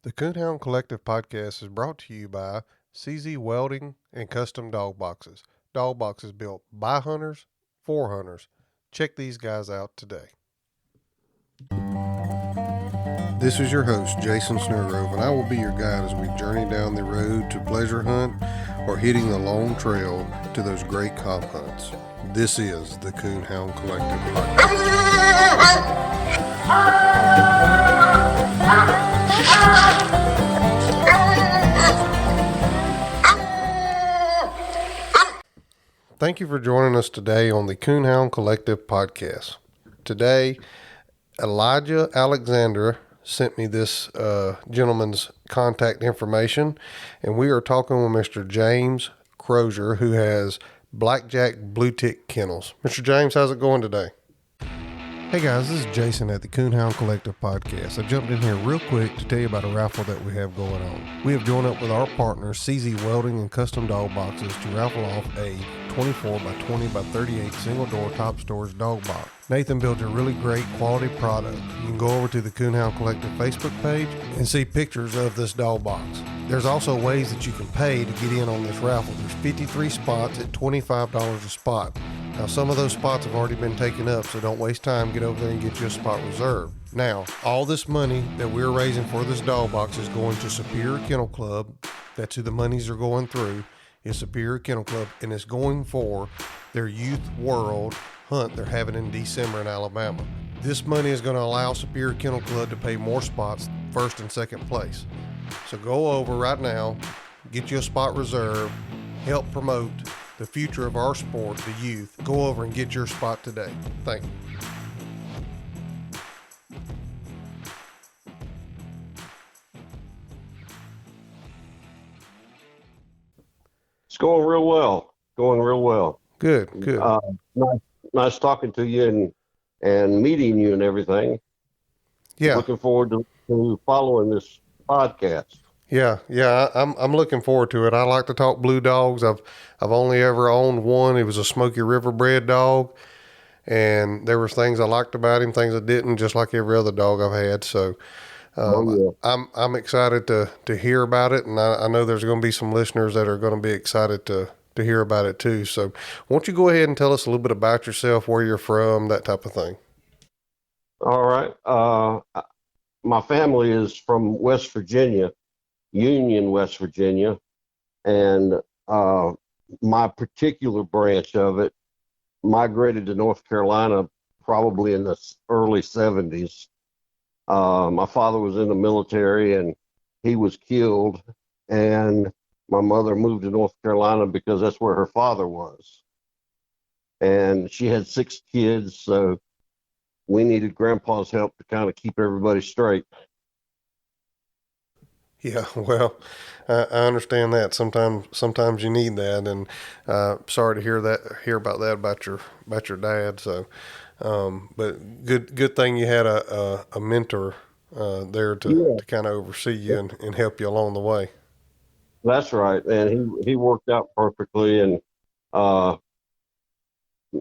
The Coonhound Collective podcast is brought to you by CZ Welding and Custom Dog Boxes. Dog boxes built by hunters for hunters. Check these guys out today. This is your host, Jason Snellgrove, and I will be your guide as we journey down the road to pleasure hunt or hitting the long trail to those great comp hunts. This is the Coonhound Collective podcast. Thank you for joining us today on the Coonhound Collective podcast. Today, Elijah Alexander sent me this gentleman's contact information, and we are talking with Mr. James Crosier, who has Blackjack Bluetick Kennels. Mr. James, how's it going today? Hey guys, this is Jason at the Coonhound Collective podcast. I jumped in here real quick to tell you about a raffle that we have going on. We have joined up with our partner, CZ Welding and Custom Dog Boxes, to raffle off a 24 by 20 by 38 single door top storage dog box. Nathan built a really great quality product. You can go over to the Coonhound Collective Facebook page and see pictures of this dog box. There's also ways that you can pay to get in on this raffle. There's 53 spots at $25 a spot. Now, some of those spots have already been taken up, so don't waste time. Get over there and get you a spot reserved. Now, all this money that we're raising for this dog box is going to Superior Kennel Club. That's who the monies are going through, is Superior Kennel Club, and it's going for their Youth World hunt they're having in December in Alabama. This money is going to allow Superior Kennel Club to pay more spots, first and second place. So go over right now, get you a spot reserved, help promote the future of our sport, the youth. Go over and get your spot today. Thank you. It's going real well. Going real well. Good, good. Nice talking to you and meeting you and everything. Yeah. Looking forward to following this podcast. Yeah. I'm looking forward to it. I like to talk blue dogs. I've only ever owned one. It was a Smoky River bred dog, and there was things I liked about him, things I didn't, just like every other dog I've had. So I'm excited to hear about it, and I know there's going to be some listeners that are going to be excited to hear about it too. So won't you go ahead and tell us a little bit about yourself, where you're from, that type of thing? All right. My family is from West Virginia, Union, West Virginia, and my particular branch of it migrated to North Carolina probably in the early 70s. My father was in the military and he was killed, and my mother moved to North Carolina because that's where her father was. And she had 6 kids, so we needed Grandpa's help to kind of keep everybody straight. Yeah, well, I understand that. Sometimes you need that, and sorry to hear about that about your dad. So, but good thing you had a mentor there to kind of oversee you and help you along the way. That's right, and he worked out perfectly and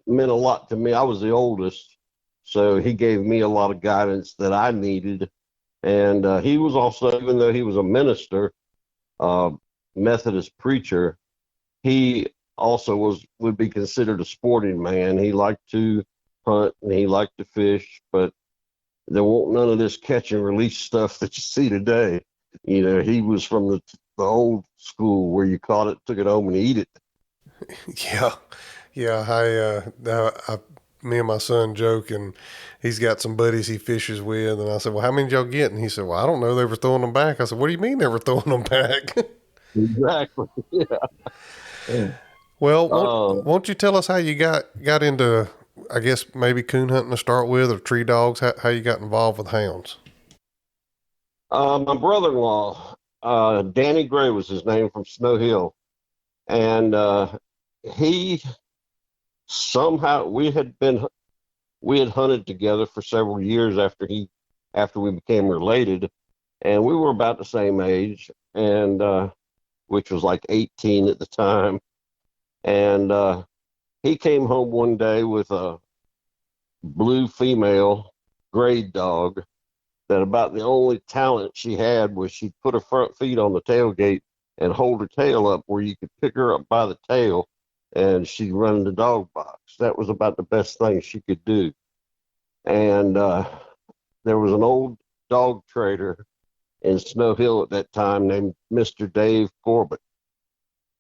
meant a lot to me. I was the oldest, so he gave me a lot of guidance that I needed. And he was also, even though he was a minister, Methodist preacher, he also would be considered a sporting man. He liked to hunt and he liked to fish, but there won't none of this catch and release stuff that you see today. You know, he was from the old school where you caught it, took it home, and eat it. Yeah. Me and my son joke, and he's got some buddies he fishes with, and I said, well, how many did y'all get? And he said, well, I don't know, they were throwing them back. I said, what do you mean they were throwing them back? Exactly. Yeah. Well, won't you tell us how you got into, I guess, maybe coon hunting to start with, or tree dogs, how you got involved with hounds? My brother-in-law, Danny Gray was his name, from Snow Hill, and he somehow we had hunted together for several years after we became related, and we were about the same age, and which was like 18 at the time. And he came home one day with a blue female grade dog, that about the only talent she had was she'd put her front feet on the tailgate and hold her tail up where you could pick her up by the tail and she'd run in the dog box. That was about the best thing she could do. And there was an old dog trader in Snow Hill at that time named Mr. Dave Corbett.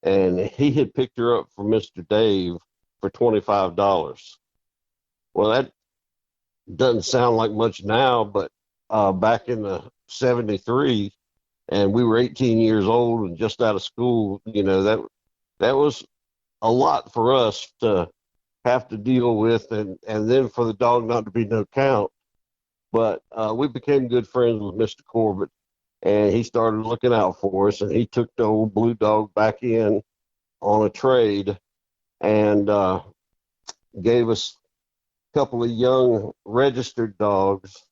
And he had picked her up for Mr. Dave for $25. Well, that doesn't sound like much now, but back in the 73, and we were 18 years old and just out of school, that was a lot for us to have to deal with, and then for the dog not to be no count. But we became good friends with Mr. Corbett, and he started looking out for us, and he took the old blue dog back in on a trade and gave us a couple of young registered dogs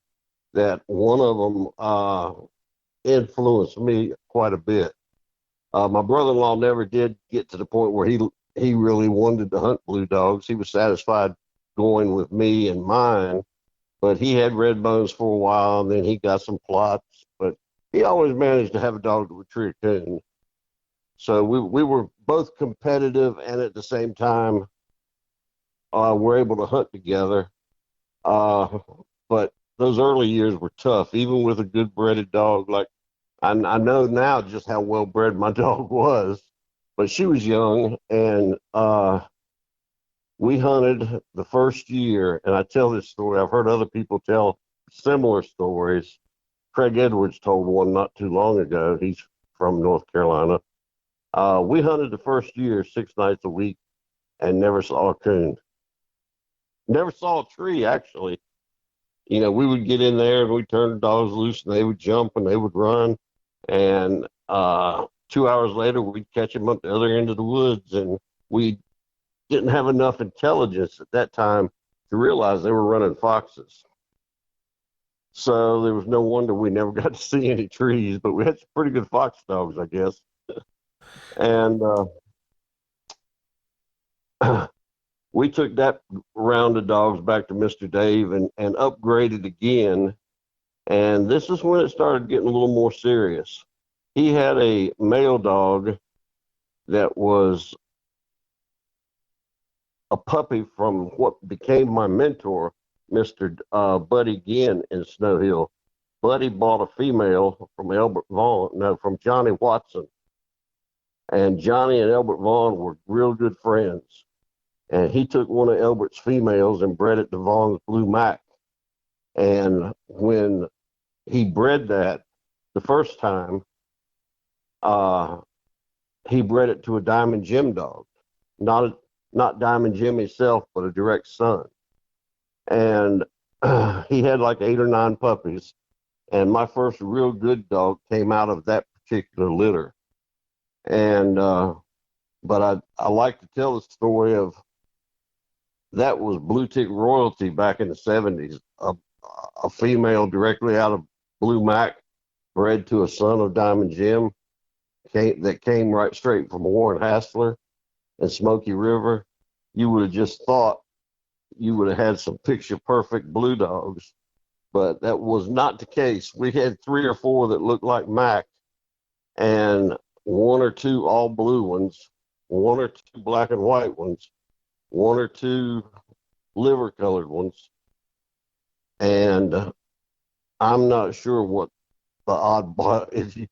that one of them influenced me quite a bit. My brother-in-law never did get to the point where he really wanted to hunt blue dogs. He was satisfied going with me and mine, but he had red bones for a while, and then he got some plots. But he always managed to have a dog that would tree a coon. So we were both competitive, and at the same time, we're able to hunt together. But those early years were tough, even with a good breeded dog. Like I know now just how well bred my dog was, but she was young, and we hunted the first year. And I tell this story. I've heard other people tell similar stories. Craig Edwards told one not too long ago. He's from North Carolina. We hunted the first year 6 nights a week and never saw a coon. Never saw a tree, actually. We would get in there and we'd turn the dogs loose and they would jump and they would run. And 2 hours later, we'd catch them up the other end of the woods. And we didn't have enough intelligence at that time to realize they were running foxes. So there was no wonder we never got to see any trees, but we had some pretty good fox dogs, I guess. And we took that round of dogs back to Mr. Dave and upgraded again. And this is when it started getting a little more serious. He had a male dog that was a puppy from what became my mentor, Mr. Buddy Ginn in Snow Hill. Buddy bought a female from Johnny Watson. And Johnny and Elbert Vaughn were real good friends. And he took one of Elbert's females and bred it to Vaughn's Blue Mac. And when he bred that the first time, he bred it to a Diamond Jim dog. Not Diamond Jim himself, but a direct son. And he had like 8 or 9 puppies. And my first real good dog came out of that particular litter. And but I like to tell the story of that was Bluetick royalty back in the 70s. A female directly out of Blue Mac, bred to a son of Diamond Jim, that came right straight from Warren Hassler and Smoky River. You would have just thought you would have had some picture perfect blue dogs, but that was not the case. We had 3 or 4 that looked like Mac, and 1 or 2 all blue ones, 1 or 2 black and white ones, 1 or 2 liver colored ones. And I'm not sure what the oddball, if you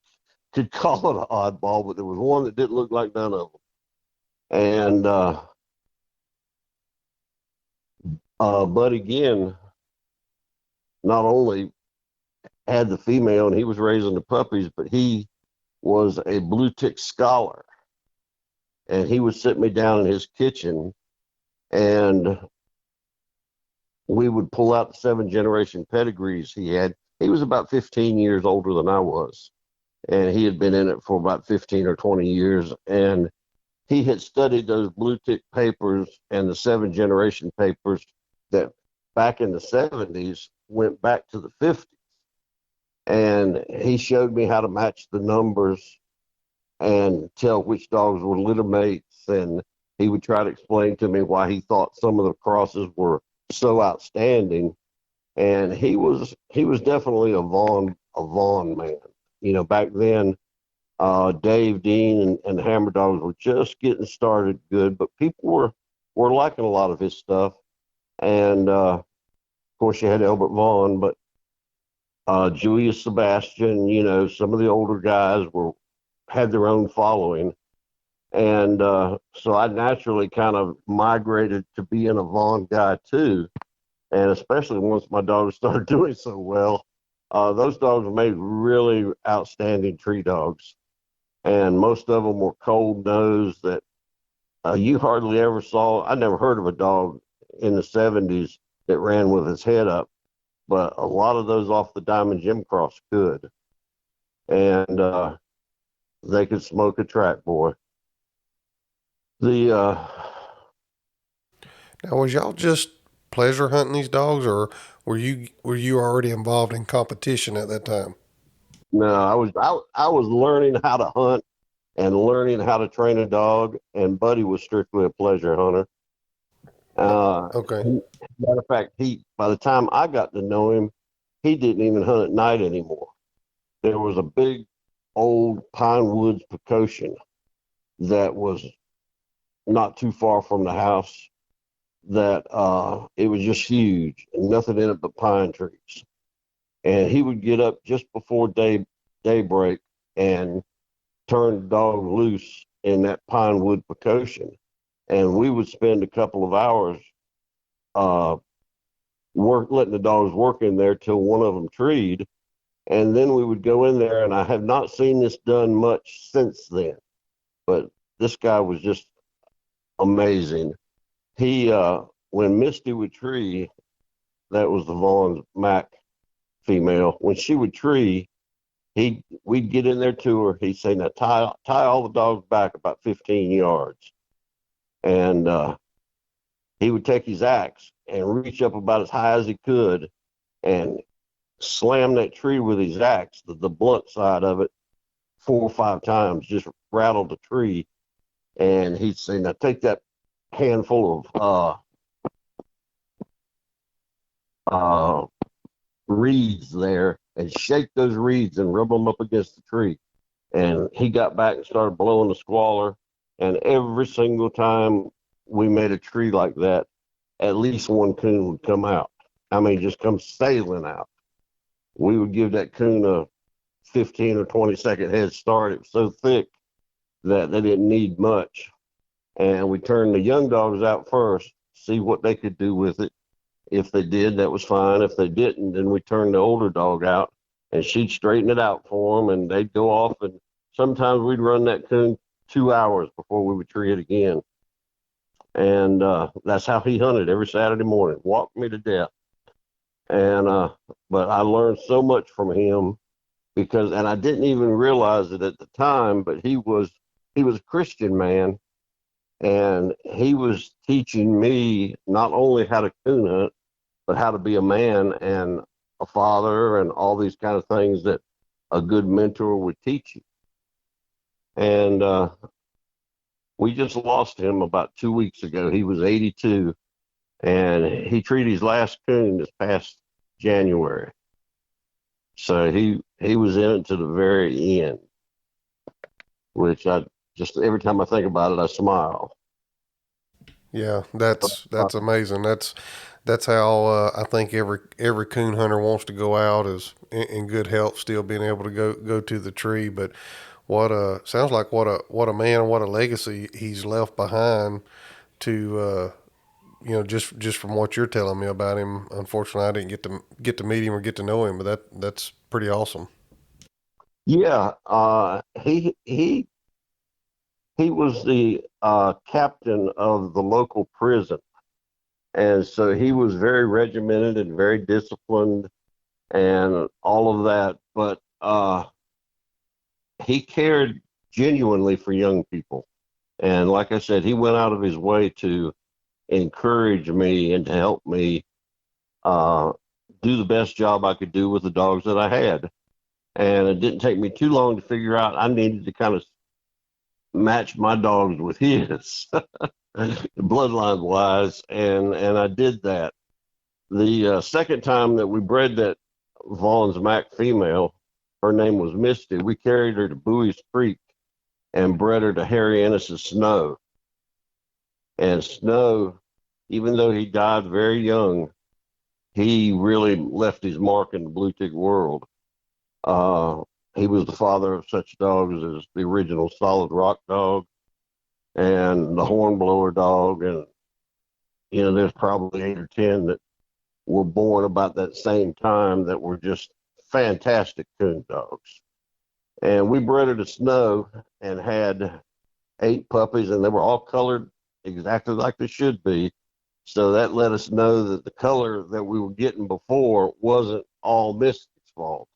could call it an oddball, but there was one that didn't look like none of them. And Buddy Ginn not only had the female and he was raising the puppies, but he was a Bluetick scholar. And he would sit me down in his kitchen and we would pull out the 7-generation pedigrees he had. He was about 15 years older than I was. And he had been in it for about 15 or 20 years. And he had studied those Bluetick papers and the 7-generation papers that back in the 70s went back to the 50s. And he showed me how to match the numbers and tell which dogs were litter mates. And he would try to explain to me why he thought some of the crosses were so outstanding. and he was definitely a Vaughn man. Back then, Dave Dean and Hammer Dogs were just getting started good, but people were liking a lot of his stuff. And of course, you had Albert Vaughn, but Julius Sebastian. Some of the older guys had their own following, and so I naturally kind of migrated to being a Vaughn guy too. And especially once my dogs started doing so well, those dogs made really outstanding tree dogs. And most of them were cold nosed that you hardly ever saw. I never heard of a dog in the 70s that ran with his head up, but a lot of those off the Diamond Jim Cross could. And they could smoke a track, boy. The Now, was y'all just pleasure hunting these dogs, or were you already involved in competition at that time? No, I was learning how to hunt and learning how to train a dog, and Buddy was strictly a pleasure hunter. Okay. Matter of fact, by the time I got to know him, he didn't even hunt at night anymore. There was a big old pine woods precaution that was not too far from the house that it was just huge and nothing in it but pine trees. And he would get up just before daybreak and turn the dog loose in that pine wood precaution. And we would spend a couple of hours uh, letting the dogs work in there till one of them treed. And then we would go in there, and I have not seen this done much since then. But this guy was just amazing. He, when Misty would tree, that was the Vaughn's Mac female. When she would tree, we'd get in there to her. He'd say, "Now tie all the dogs back about 15 yards," and he would take his axe and reach up about as high as he could and slam that tree with his axe, the blunt side of it, 4 or 5 times, just rattled the tree. And he'd say, "Now take that handful of uh, reeds there and shake those reeds and rub them up against the tree." And he got back and started blowing the squaller. And every single time we made a tree like that, at least one coon would come out. I mean, just come sailing out. We would give that coon a 15 or 20-second head start. It was so thick that they didn't need much. And we turned the young dogs out first, see what they could do with it. If they did, that was fine. If they didn't, then we turned the older dog out, and she'd straighten it out for them, and they'd go off. And sometimes we'd run that coon 2 hours before we would tree it again. And that's how he hunted every Saturday morning. Walked me to death. And but I learned so much from him and I didn't even realize it at the time, but he was a Christian man, and he was teaching me not only how to coon hunt, but how to be a man and a father and all these kind of things that a good mentor would teach you. And we just lost him about 2 weeks ago. He was 82, and he treated his last coon this past January. So he was in it to the very end, which I just every time I think about it, I smile. Yeah, that's amazing. That's how I think every coon hunter wants to go out is in good health, still being able to go to the tree. But what sounds like what a man, what a legacy he's left behind to just from what you're telling me about him. Unfortunately, I didn't get to meet him or get to know him, but that's pretty awesome. Yeah, he was the captain of the local prison, and so he was very regimented and very disciplined and all of that. But he cared genuinely for young people, and like I said, he went out of his way to encourage me and to help me uh, do the best job I could do with the dogs that I had. And it didn't take me too long to figure out I needed to kind of match my dogs with his bloodline wise, and I did that. The second time that we bred that Vaughn's Mac female, her name was Misty. We carried her to Bowie's Creek and bred her to Harry Ennis's Snow. And Snow, even though he died very young, he really left his mark in the Bluetick world. He was the father of such dogs as the original Solid Rock dog and the Hornblower dog. And, there's probably 8 or 10 that were born about that same time that were just fantastic coon dogs. And we bred her to Snow and had 8 puppies, and they were all colored exactly like they should be. So that let us know that the color that we were getting before wasn't all Misty's fault.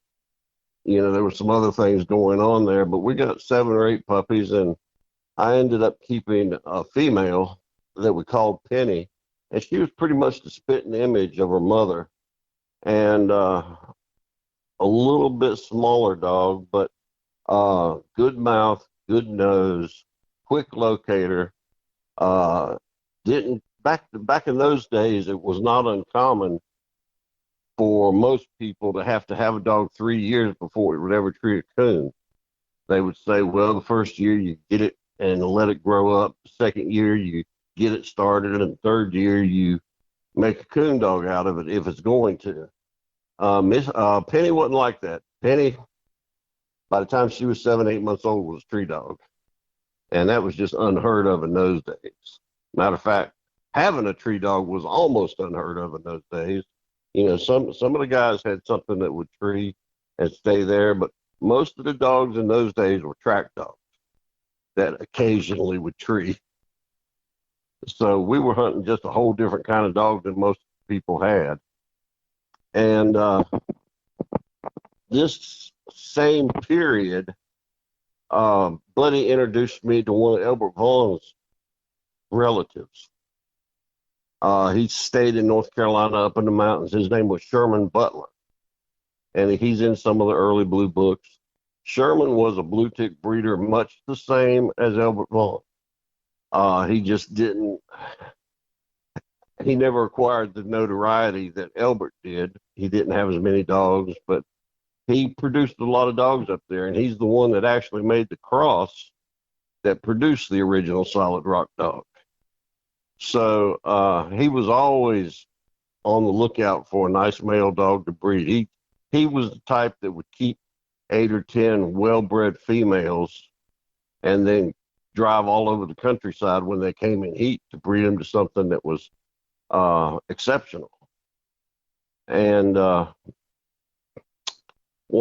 There were some other things going on there, but we got 7 or 8 puppies, and I ended up keeping a female that we called Penny, and she was pretty much the spitting image of her mother, and a little bit smaller dog, but good mouth, good nose, quick locator. Didn't back in those days, it was not uncommon for most people to have a dog 3 years before it would ever treat a coon. They would say, well, the first year you get it and let it grow up. The second year you get it started, and the third year you make a coon dog out of it if it's going to. Penny wasn't like that. Penny, by the time she was 7, 8 months old, was a tree dog. And that was just unheard of in those days. Matter of fact, having a tree dog was almost unheard of in those days. Some of the guys had something that would tree and stay there, but most of the dogs in those days were track dogs that occasionally would tree. So we were hunting just a whole different kind of dog than most people had. And this same period, Buddy introduced me to one of Albert Vaughn's relatives. He stayed in North Carolina up in the mountains. His name was Sherman Butler, and he's in some of the early blue books. Sherman was a Bluetick breeder, much the same as Albert Vaughn. He just didn't, he never acquired the notoriety that Albert did. He didn't have as many dogs, but he produced a lot of dogs up there, and he's the one that actually made the cross that produced the original Solid Rock dog. So he was always on the lookout for a nice male dog to breed. He was the type that would keep 8 or 10 well-bred females and then drive all over the countryside when they came in heat to breed them to something that was exceptional. And one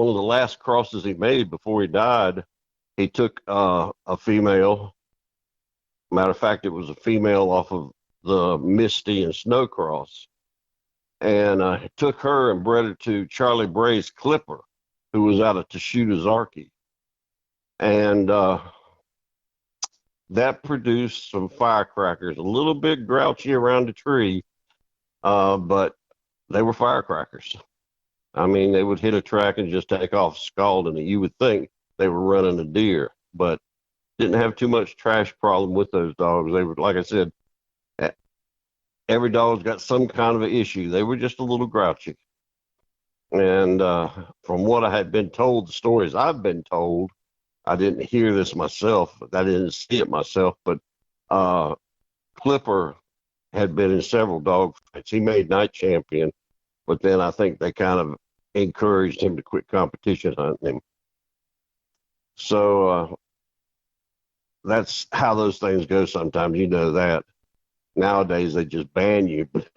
of the last crosses he made before he died, he took a female. Matter of fact, it was a female off of the Misty and Snow cross. And took her and bred her to Charlie Bray's Clipper, who was out of Tashuta-Zarkey. And that produced some firecrackers, a little bit grouchy around the tree, but they were firecrackers. I mean, they would hit a track and just take off scalding it. You would think they were running a deer, but didn't have too much trash problem with those dogs. They were, like I said, every dog's got some kind of an issue. They were just a little grouchy. And from what I had been told, the stories I've been told, I didn't hear this myself. I didn't see it myself, but Clipper had been in several dog fights. He made night champion, but then I think they kind of encouraged him to quit competition hunting him. So that's how those things go sometimes. You know that. Nowadays, they just ban you. But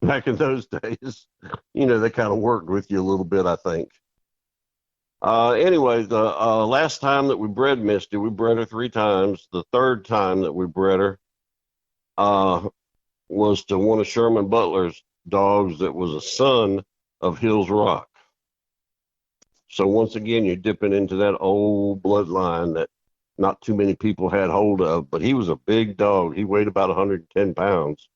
back in those days, they kind of worked with you a little bit, I think. Anyway, the last time that we bred Misty, we bred her 3 times. The third time that we bred her was to one of Sherman Butler's dogs that was a son of Hills Rock. So once again, you're dipping into that old bloodline that not too many people had hold of, but he was a big dog. He weighed about 110 pounds.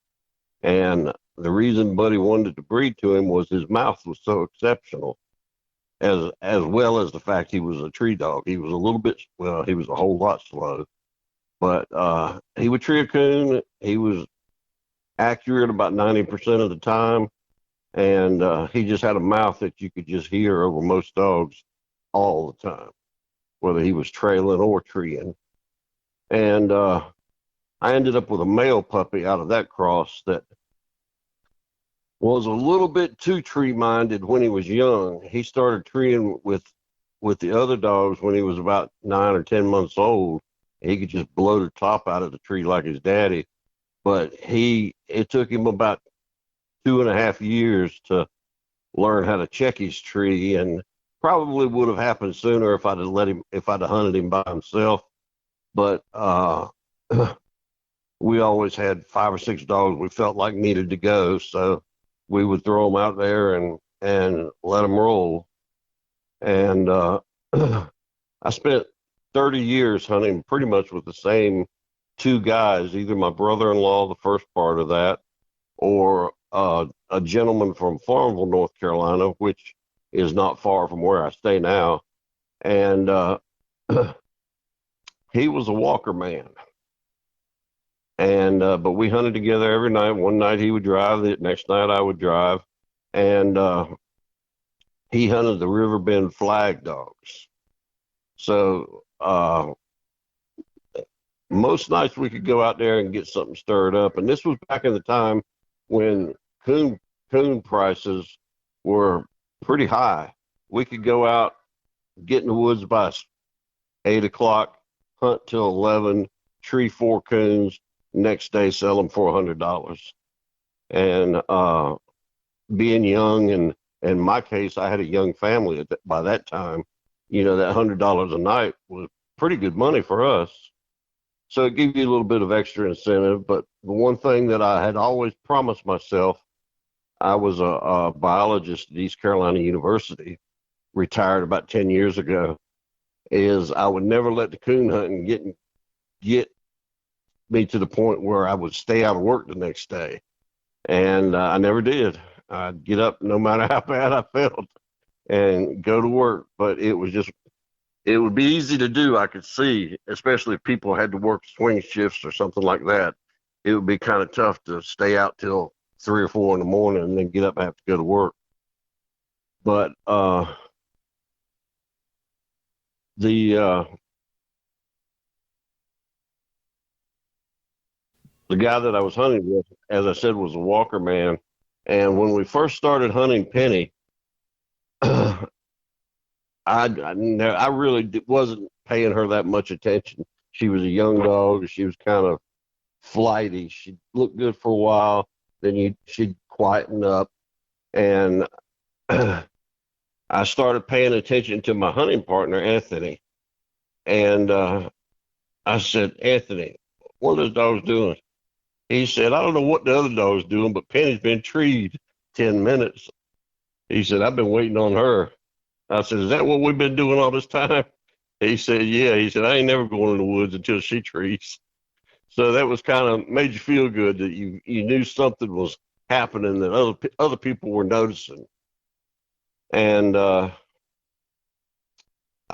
And the reason Buddy wanted to breed to him was his mouth was so exceptional, as well as the fact he was a tree dog. He was a little bit, well, he was a whole lot slow, but he would tree a coon. He was accurate about 90% of the time. and he just had a mouth that you could just hear over most dogs all the time, whether he was trailing or treeing. And I ended up with a male puppy out of that cross that was a little bit too tree minded when he was young. He started treeing with the other dogs when he was about 9 or 10 months old. He could just blow the top out of the tree like his daddy. But it took him about 2.5 years to learn how to check his tree, and probably would have happened sooner if I'd have hunted him by himself. But we always had 5 or 6 dogs we felt like needed to go, so we would throw them out there and let them roll. And I spent 30 years hunting pretty much with the same 2 guys, either my brother-in-law, the first part of that, or a gentleman from Farmville, North Carolina, which is not far from where I stay now. And he was a walker man. And but we hunted together every night. One night he would drive, the next night I would drive. And he hunted the Riverbend flag dogs. So most nights we could go out there and get something stirred up. And this was back in the time when coon prices were pretty high. We could go out, get in the woods by 8 o'clock, hunt till 11, tree 4 coons, next day sell them for $100. And being young, and in my case, I had a young family by that time, that $100 a night was pretty good money for us. So it gave you a little bit of extra incentive. But the one thing that I had always promised myself, I was a biologist at East Carolina University, retired about 10 years ago, is I would never let the coon hunting get me to the point where I would stay out of work the next day. And I never did. I'd get up no matter how bad I felt and go to work. But it would be easy to do, I could see, especially if people had to work swing shifts or something like that. It would be kind of tough to stay out till 3 or 4 in the morning and then get up and have to go to work. But the guy that I was hunting with, as I said, was a walker man. And when we first started hunting Penny, I really wasn't paying her that much attention. She was a young dog. She was kind of flighty. She looked good for a while. Then she'd quieten up. And I started paying attention to my hunting partner, Anthony. And I said, Anthony, what are those dogs doing? He said, I don't know what the other dog's doing, but Penny's been treed 10 minutes. He said, I've been waiting on her. I said, is that what we've been doing all this time? He said, yeah. He said, I ain't never going in the woods until she trees. So that was kind of made you feel good that you knew something was happening that other people were noticing. And I've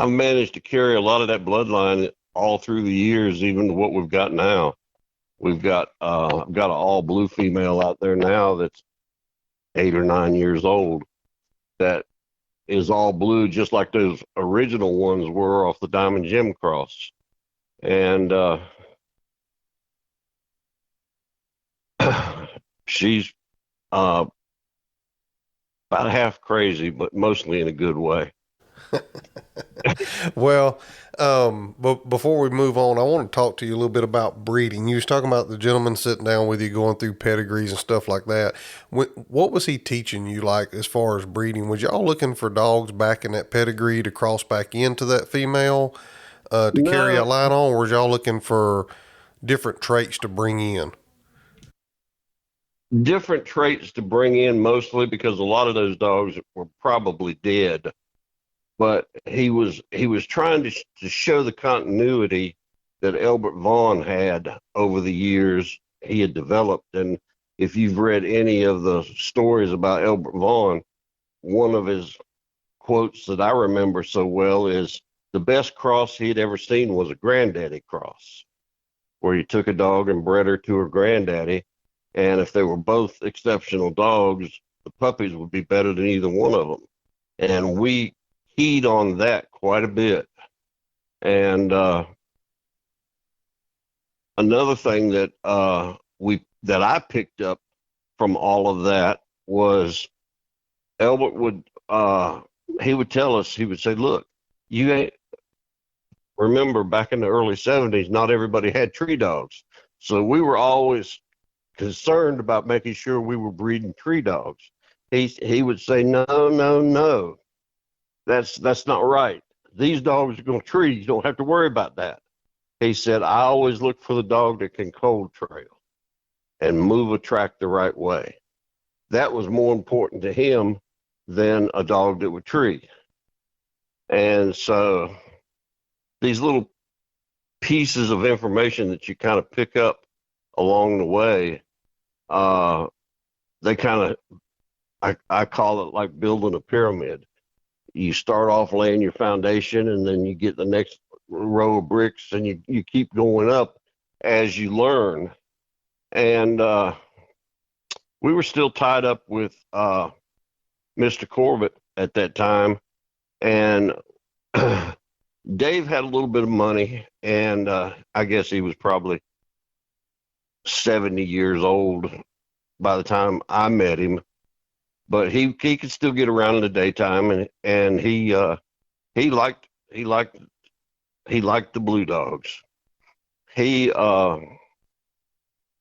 managed to carry a lot of that bloodline all through the years, even to what we've got now. I've got an all blue female out there now that's 8 or 9 years old that is all blue, just like those original ones were off the Diamond Gem cross. And she's about half crazy, but mostly in a good way. Well, but before we move on, I want to talk to you a little bit about breeding. You was talking about the gentleman sitting down with you, going through pedigrees and stuff like that. What was he teaching you, like, as far as breeding? Was y'all looking for dogs back in that pedigree to cross back into that female to carry a No, line on, or was y'all looking for different traits to bring in? different traits to bring in, mostly because a lot of those dogs were probably dead. But he was trying to show the continuity that Elbert Vaughn had over the years he had developed. And if you've read any of the stories about Elbert Vaughn, one of his quotes that I remember so well is the best cross he'd ever seen was a granddaddy cross, where you took a dog and bred her to her granddaddy. And if they were both exceptional dogs, the puppies would be better than either one of them. And we keyed on that quite a bit. And another thing that I picked up from all of that was Albert would he would tell us, he would say, look, you ain't remember back in the early 70s, not everybody had tree dogs. So we were always concerned about making sure we were breeding tree dogs. He would say, no, no, no. That's not right. These dogs are going to tree. You don't have to worry about that. He said, I always look for the dog that can cold trail and move a track the right way. That was more important to him than a dog that would tree. And so these little pieces of information that you kind of pick up along the way, they kind of, I call it like building a pyramid. You start off laying your foundation, and then you get the next row of bricks, and you keep going up as you learn. And we were still tied up with Mr. Corbett at that time, and Dave had a little bit of money, and I guess he was probably 70 years old by the time I met him, but he could still get around in the daytime, and he liked the Blue Dogs. He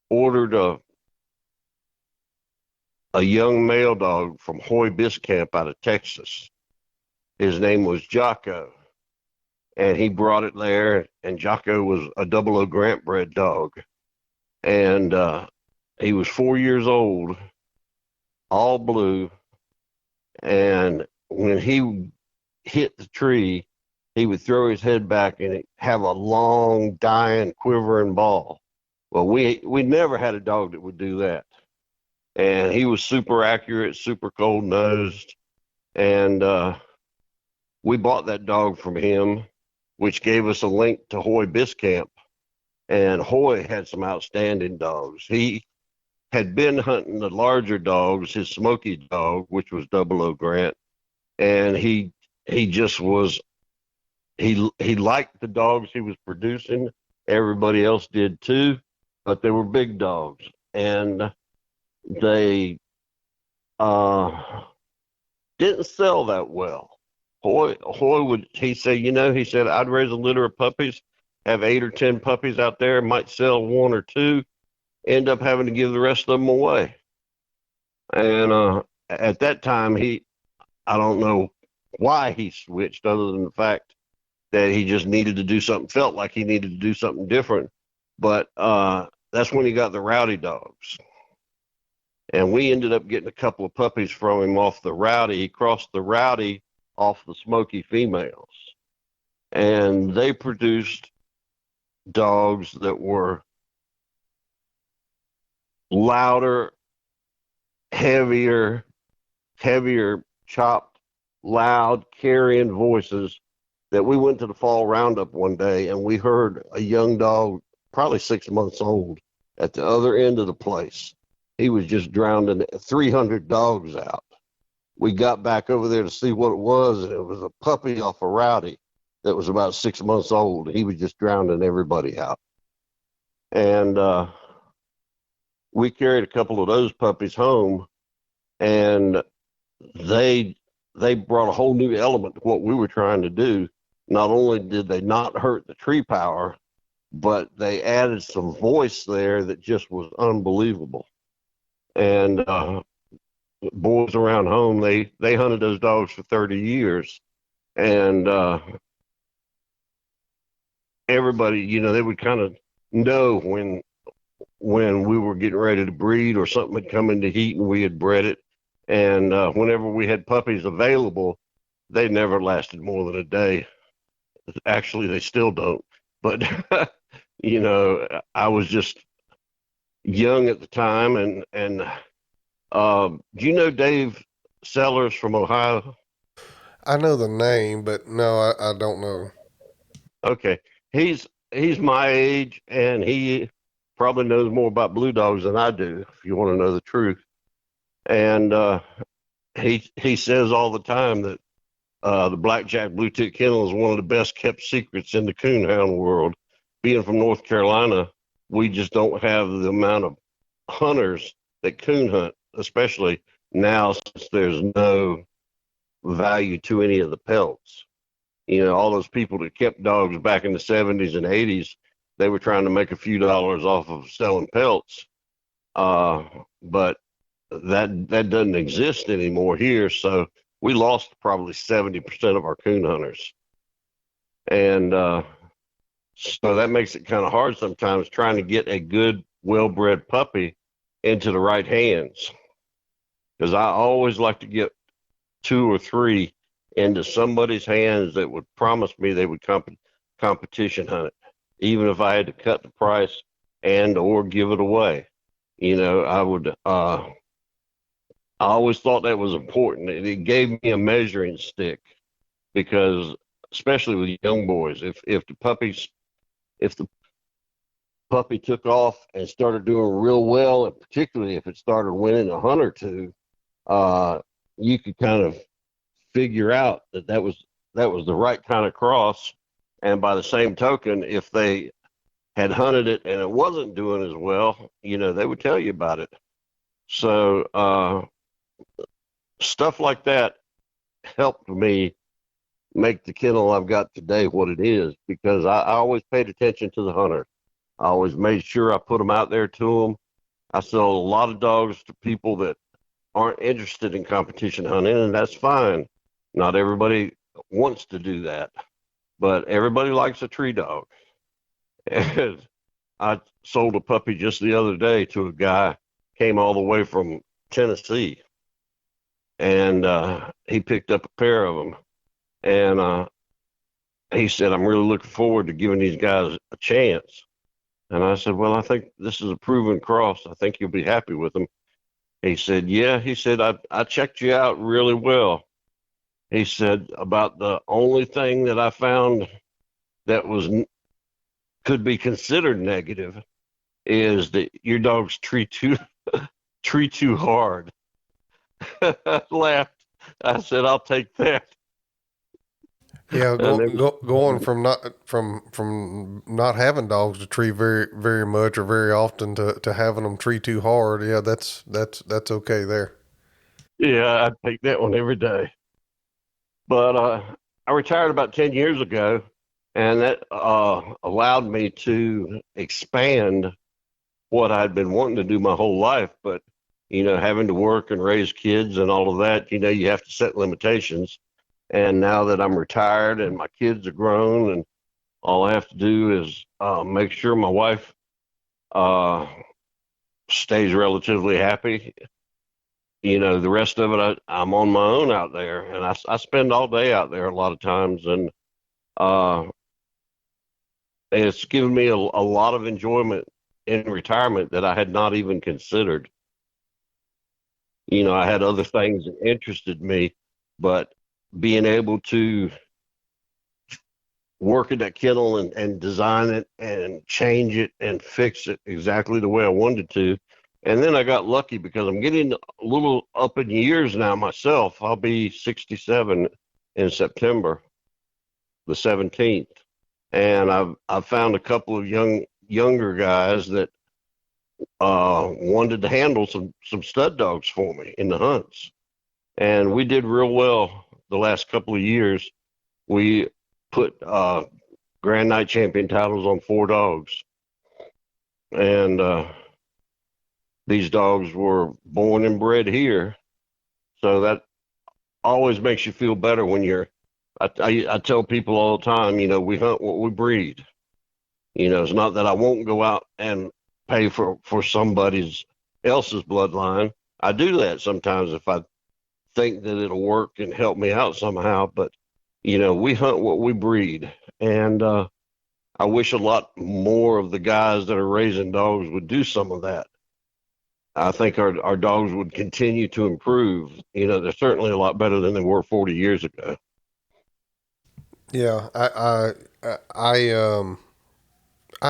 ordered a young male dog from Hoy Biscamp out of Texas. His name was Jocko, and he brought it there, and Jocko was a 00 Grant bred dog, and he was 4 years old, all blue, and when he hit the tree, he would throw his head back and have a long, dying, quivering bawl. Well, we never had a dog that would do that, and he was super accurate, super cold nosed, and we bought that dog from him, which gave us a link to Hoy Biscamp, and Hoy had some outstanding dogs. He had been hunting the larger dogs, his Smoky dog, which was 00 Grant, and he just was, he liked the dogs he was producing. Everybody else did too, but they were big dogs, and they didn't sell that well. Hoy would, he said, I'd raise a litter of puppies, have 8 or 10 puppies out there, might sell 1 or 2, end up having to give the rest of them away. And at that time, I don't know why he switched, other than the fact that he just needed to do something, felt like he needed to do something different. But that's when he got the Rowdy dogs. And we ended up getting a couple of puppies from him off the Rowdy. He crossed the Rowdy off the Smoky females. And they produced dogs that were louder, heavier chopped, loud, carrying voices. That we went to the fall roundup one day, and we heard a young dog, probably 6 months old, at the other end of the place. He was just drowning 300 dogs out. We got back over there to see what it was, and it was a puppy off a Rowdy that was about 6 months old. He was just drowning everybody out. And we carried a couple of those puppies home, and they brought a whole new element to what we were trying to do. Not only did they not hurt the tree power, but they added some voice there that just was unbelievable. And boys around home, they hunted those dogs for 30 years. And everybody, they would kind of know when we were getting ready to breed, or something had come into heat and we had bred it. And whenever we had puppies available, they never lasted more than a day. Actually, they still don't. But, I was just young at the time. And do you know Dave Sellers from Ohio? I know the name, but no, I don't know. Okay. He's my age, and he probably knows more about blue dogs than I do, if you want to know the truth. And he says all the time that the Blackjack Bluetick Kennel is one of the best kept secrets in the coonhound world. Being from North Carolina, we just don't have the amount of hunters that coon hunt, especially now since there's no value to any of the pelts. All those people that kept dogs back in the 70s and 80s, they were trying to make a few dollars off of selling pelts. But that doesn't exist anymore here. So we lost probably 70% of our coon hunters. And so that makes it kind of hard sometimes trying to get a good, well bred puppy into the right hands. Because I always like to get two or three into somebody's hands that would promise me they would competition hunt it, even if I had to cut the price and or give it away. I would. I always thought that was important. It gave me a measuring stick because, especially with young boys, if the puppy took off and started doing real well, and particularly if it started winning a hunt or two, uh, you could kind of figure out that was the right kind of cross. And by the same token, if they had hunted it and it wasn't doing as well, they would tell you about it. So stuff like that helped me make the kennel I've got today what it is because I always paid attention to the hunter. I always made sure I put them out there to them. I sell a lot of dogs to people that aren't interested in competition hunting, and that's fine. Not everybody wants to do that, but everybody likes a tree dog. And I sold a puppy just the other day to a guy came all the way from Tennessee, and he picked up a pair of them, and he said, "I'm really looking forward to giving these guys a chance." And I said, "Well, I think this is a proven cross. I think you'll be happy with them." He said, "Yeah." He said, I checked you out really well." He said, "About the only thing that I found that could be considered negative is that your dogs treat too hard." I laughed. I said, "I'll take that." Yeah, And it was, going from not having dogs to tree very much or very often to having them tree too hard. Yeah, that's okay there. yeah, I'd take that one every day. But I retired about 10 years ago, and that allowed me to expand what I'd been wanting to do my whole life. But, having to work and raise kids and all of that, you have to set limitations. And now that I'm retired and my kids are grown, and all I have to do is make sure my wife uh, stays relatively happy. The rest of it, I'm on my own out there, and I spend all day out there a lot of times, and uh, it's given me a lot of enjoyment in retirement that I had not even considered. I had other things that interested me, but being able to work in that kennel and design it and change it and fix it exactly the way I wanted to. And then I got lucky because I'm getting a little up in years now myself. I'll be 67 in September, the 17th. And I've found a couple of younger guys that wanted to handle some stud dogs for me in the hunts. And we did real well the last couple of years. We put Grand Night Champion titles on 4 dogs. And these dogs were born and bred here. So that always makes you feel better when I tell people all the time, we hunt what we breed. It's not that I won't go out and pay for somebody's else's bloodline. I do that sometimes if I think that it'll work and help me out somehow. But, we hunt what we breed. And I wish a lot more of the guys that are raising dogs would do some of that. I think our dogs would continue to improve. They're certainly a lot better than they were 40 years ago. Yeah, I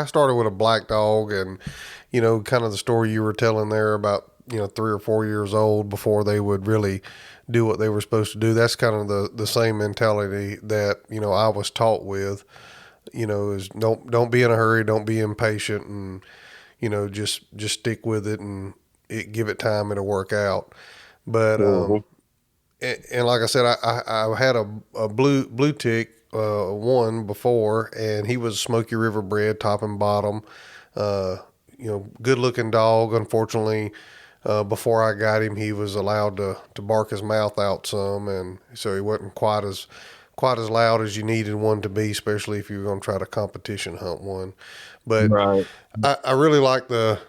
started with a black dog, and kind of the story you were telling there about 3 or 4 years old before they would really do what they were supposed to do. That's kind of the same mentality that, I was taught with, is don't be in a hurry, don't be impatient, and, just stick with it and give it time, it'll work out. But, Mm-hmm. and like I said, I had a Bluetick, one before, and he was a Smoky River bred, top and bottom. Uh, Good looking dog. Unfortunately, before I got him, he was allowed to bark his mouth out some, and so he wasn't quite as loud as you needed one to be, especially if you were going to try to competition hunt one. But Right. I really like the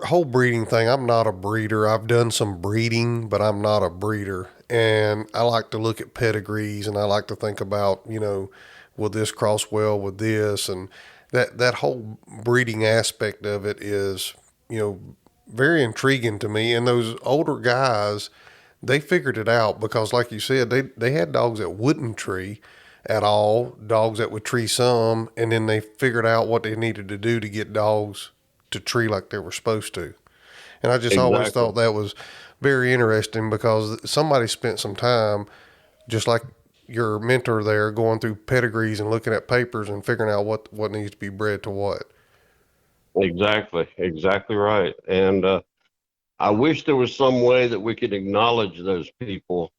whole breeding thing. I'm not a breeder. I've done some breeding, but I'm not a breeder. And I like to look at pedigrees, and I like to think about, will this cross well with this, and that whole breeding aspect of it is, very intriguing to me. And those older guys, they figured it out because, like you said, they had dogs that wouldn't tree at all, dogs that would tree some, and then they figured out what they needed to do to get dogs to tree like they were supposed to. And I just always Exactly. thought that was very interesting because somebody spent some time, just like your mentor there, going through pedigrees and looking at papers and figuring out what needs to be bred to what. Exactly. Exactly right. And I wish there was some way that we could acknowledge those people.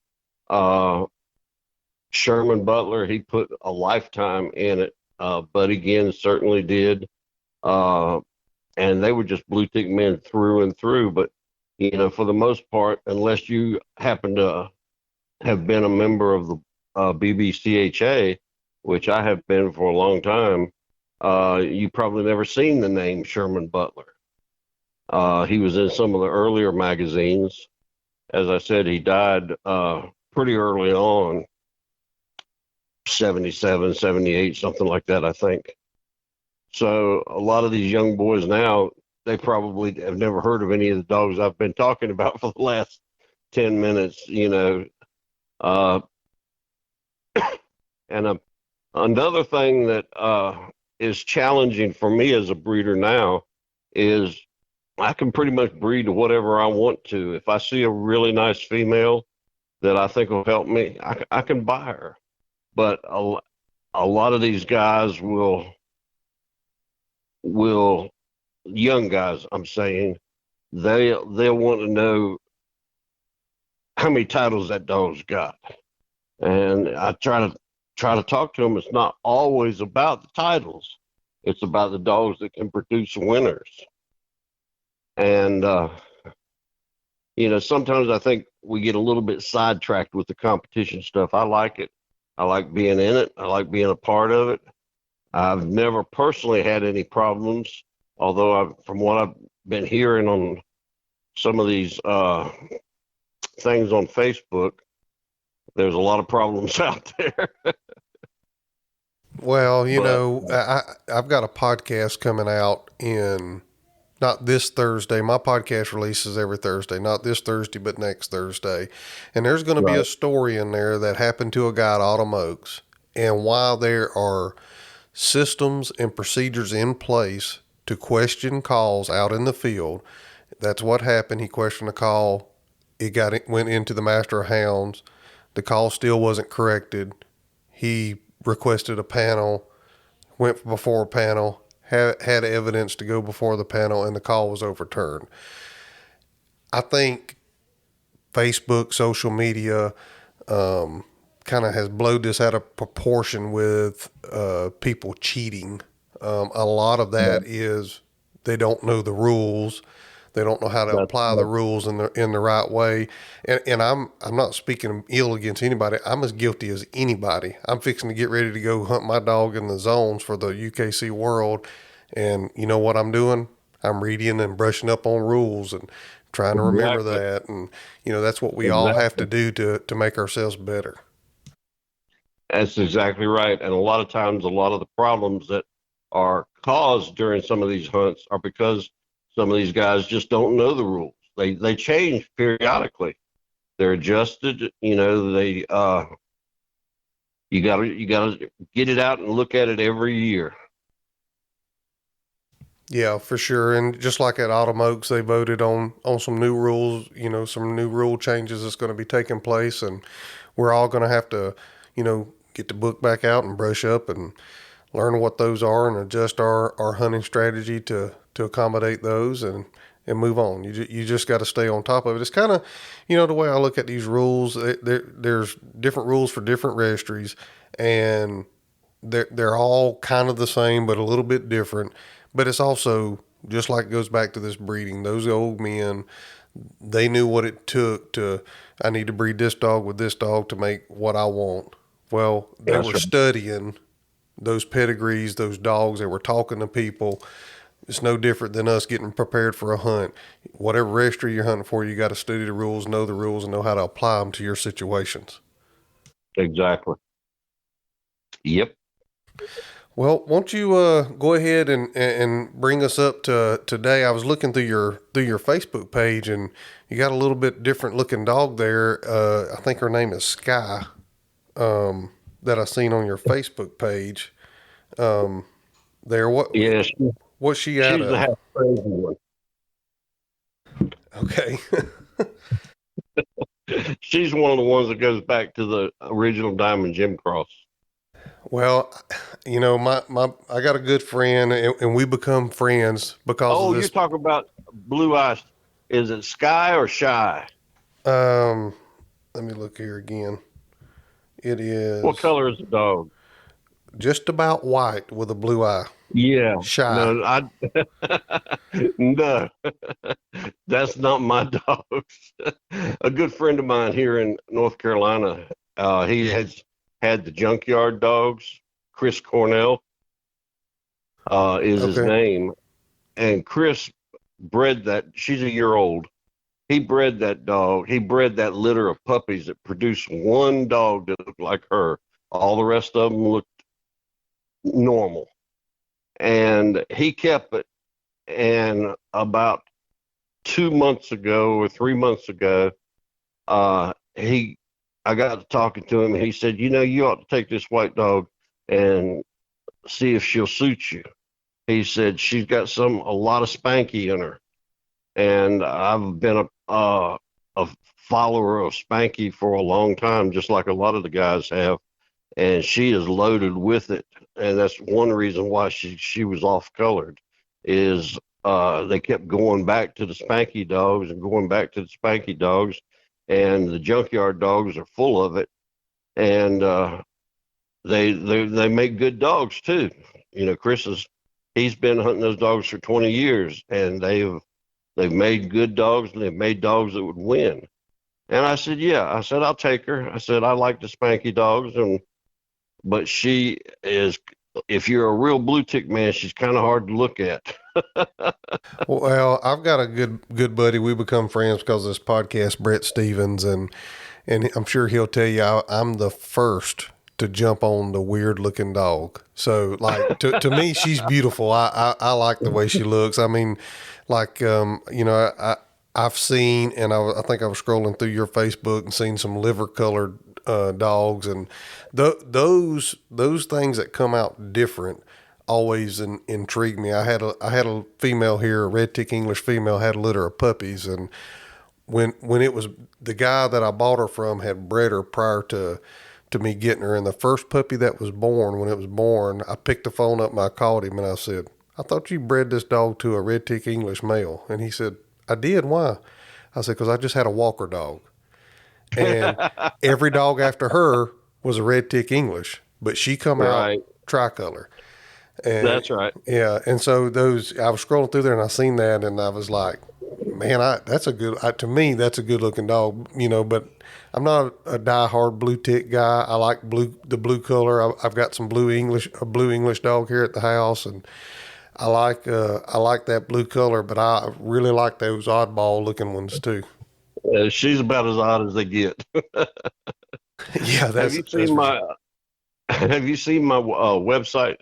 Uh, Sherman Butler, he put a lifetime in it. Buddy Ginn certainly did. Uh, and they were just blue tick men through and through. But, for the most part, unless you happen to have been a member of the BBCHA, which I have been for a long time, you probably never seen the name Sherman Butler. He was in some of the earlier magazines. As I said, he died pretty early on, 77, 78, something like that, I think. So a lot of these young boys now, they probably have never heard of any of the dogs I've been talking about for the last 10 minutes, Uh, and another thing that is challenging for me as a breeder now is I can pretty much breed to whatever I want to. If I see a really nice female that I think will help me, I can buy her. But a lot of these guys will young guys, I'm saying, they'll want to know how many titles that dog's got. And I try to talk to them. It's not always about the titles. It's about the dogs that can produce winners. And sometimes I think we get a little bit sidetracked with the competition stuff. I like it. I like being in it. I like being a part of it. I've never personally had any problems, although from what I've been hearing on some of these things on Facebook, there's a lot of problems out there. Well, But I've got a podcast coming out in not this Thursday. My podcast releases every Thursday, not this Thursday, but next Thursday. And there's going to be a right, story in there that happened to a guy at Autumn Oaks. And while there are systems and procedures in place to question calls out in the field, that's what happened. He questioned a call. Went into the master of hounds. The call still wasn't corrected. He requested a panel, went before a panel, had evidence to go before the panel, and the call was overturned. I think Facebook, social media, kind of has blown this out of proportion with people cheating. A lot of that right. is they don't know the rules. They don't know how to apply the That's rules in the right way. And I'm not speaking ill against anybody. I'm as guilty as anybody. I'm fixing to get ready to go hunt my dog in the zones for the UKC World. And you know what I'm doing? I'm reading and brushing up on rules and trying to remember exactly, that. And that's what we all have to exactly. do to make ourselves better. That's exactly right. And a lot of times, a lot of the problems that are caused during some of these hunts are because some of these guys just don't know the rules. They change periodically. They're adjusted. They you gotta get it out and look at it every year. Yeah, for sure. And just like at Autumn Oaks, they voted on some new rules, some new rule changes that's going to be taking place. And we're all going to have to, get the book back out and brush up and learn what those are and adjust our hunting strategy to accommodate those and move on. You just got to stay on top of it. It's kind of, the way I look at these rules, there's different rules for different registries, and they're all kind of the same, but a little bit different. But it's also just like it goes back to this breeding. Those old men, they knew what it took to, I need to breed this dog with this dog to make what I want. Well, they That's were right. studying those pedigrees, those dogs. They were talking to people. It's no different than us getting prepared for a hunt. Whatever registry you're hunting for, you got to study the rules, know the rules, and know how to apply them to your situations. Exactly. Yep. Well, won't you go ahead and bring us up to today? I was looking through your Facebook page, and you got a little bit different looking dog there. I think her name is Sky. That I seen on your Facebook page. There, Yeah, what's she out she's the of? half crazy one. Okay. She's one of the ones that goes back to the original Diamond Jim Cross. Well, my I got a good friend, and we become friends because of Oh, you're this. talking about Blue Eyes. Is it Sky or Shy? Um, Let me look here again. It What is color is the dog? just about white with a blue eye. Yeah. Shy. No, no, that's not my dogs. A good friend of mine here in North Carolina, he has had the junkyard dogs. Chris Cornell is his Okay. name, and Chris bred that. She's a year old. He bred that dog. He bred that litter of puppies that produced one dog that looked like her. All the rest of them looked normal, and he kept it. And about 2 months ago or 3 months ago, he I got to talking to him, and he said, you ought to take this white dog and see if she'll suit you. He said she's got a lot of spanky in her, and I've been a follower of Spanky for a long time, just like a lot of the guys have, and she is loaded with it, and that's one reason why she was off colored, is they kept going back to the Spanky dogs and going back to the Spanky dogs, and the junkyard dogs are full of it, and they make good dogs too. Chris he's been hunting those dogs for 20 years, and they've made good dogs, and they've made dogs that would win. And I said, yeah. I said, I'll take her. I said, I like the Spanky dogs, but she is. If you're a real Bluetick man, she's kind of hard to look at. Well, I've got a good buddy. We become friends because of this podcast, Brett Stevens, and I'm sure he'll tell you I'm the first to jump on the weird looking dog. So like to me, she's beautiful. I like the way she looks. I mean, like I've seen, and I think I was scrolling through your Facebook and seen some liver colored dogs, and those things that come out different always intrigue me. I had a female here, a red tick English female, had a litter of puppies, and when it was the guy that I bought her from had bred her prior to me getting her, and the first puppy that was born, when it was born, I picked the phone up and I called him and I said, I thought you bred this dog to a red tick English male. And he said, I did. Why? I said, because I just had a walker dog. And every dog after her was a red tick English, but she come out Right. tricolor. And That's right. yeah, and so I was scrolling through there and I seen that and I was like, man, that's a good, to me, that's a good looking dog, but I'm not a diehard blue tick guy. I like the blue color. I've got some a blue English dog here at the house, and I like that blue color, but I really like those oddball looking ones too. She's about as odd as they get. Yeah, Have you that's seen for sure. my Have you seen my website?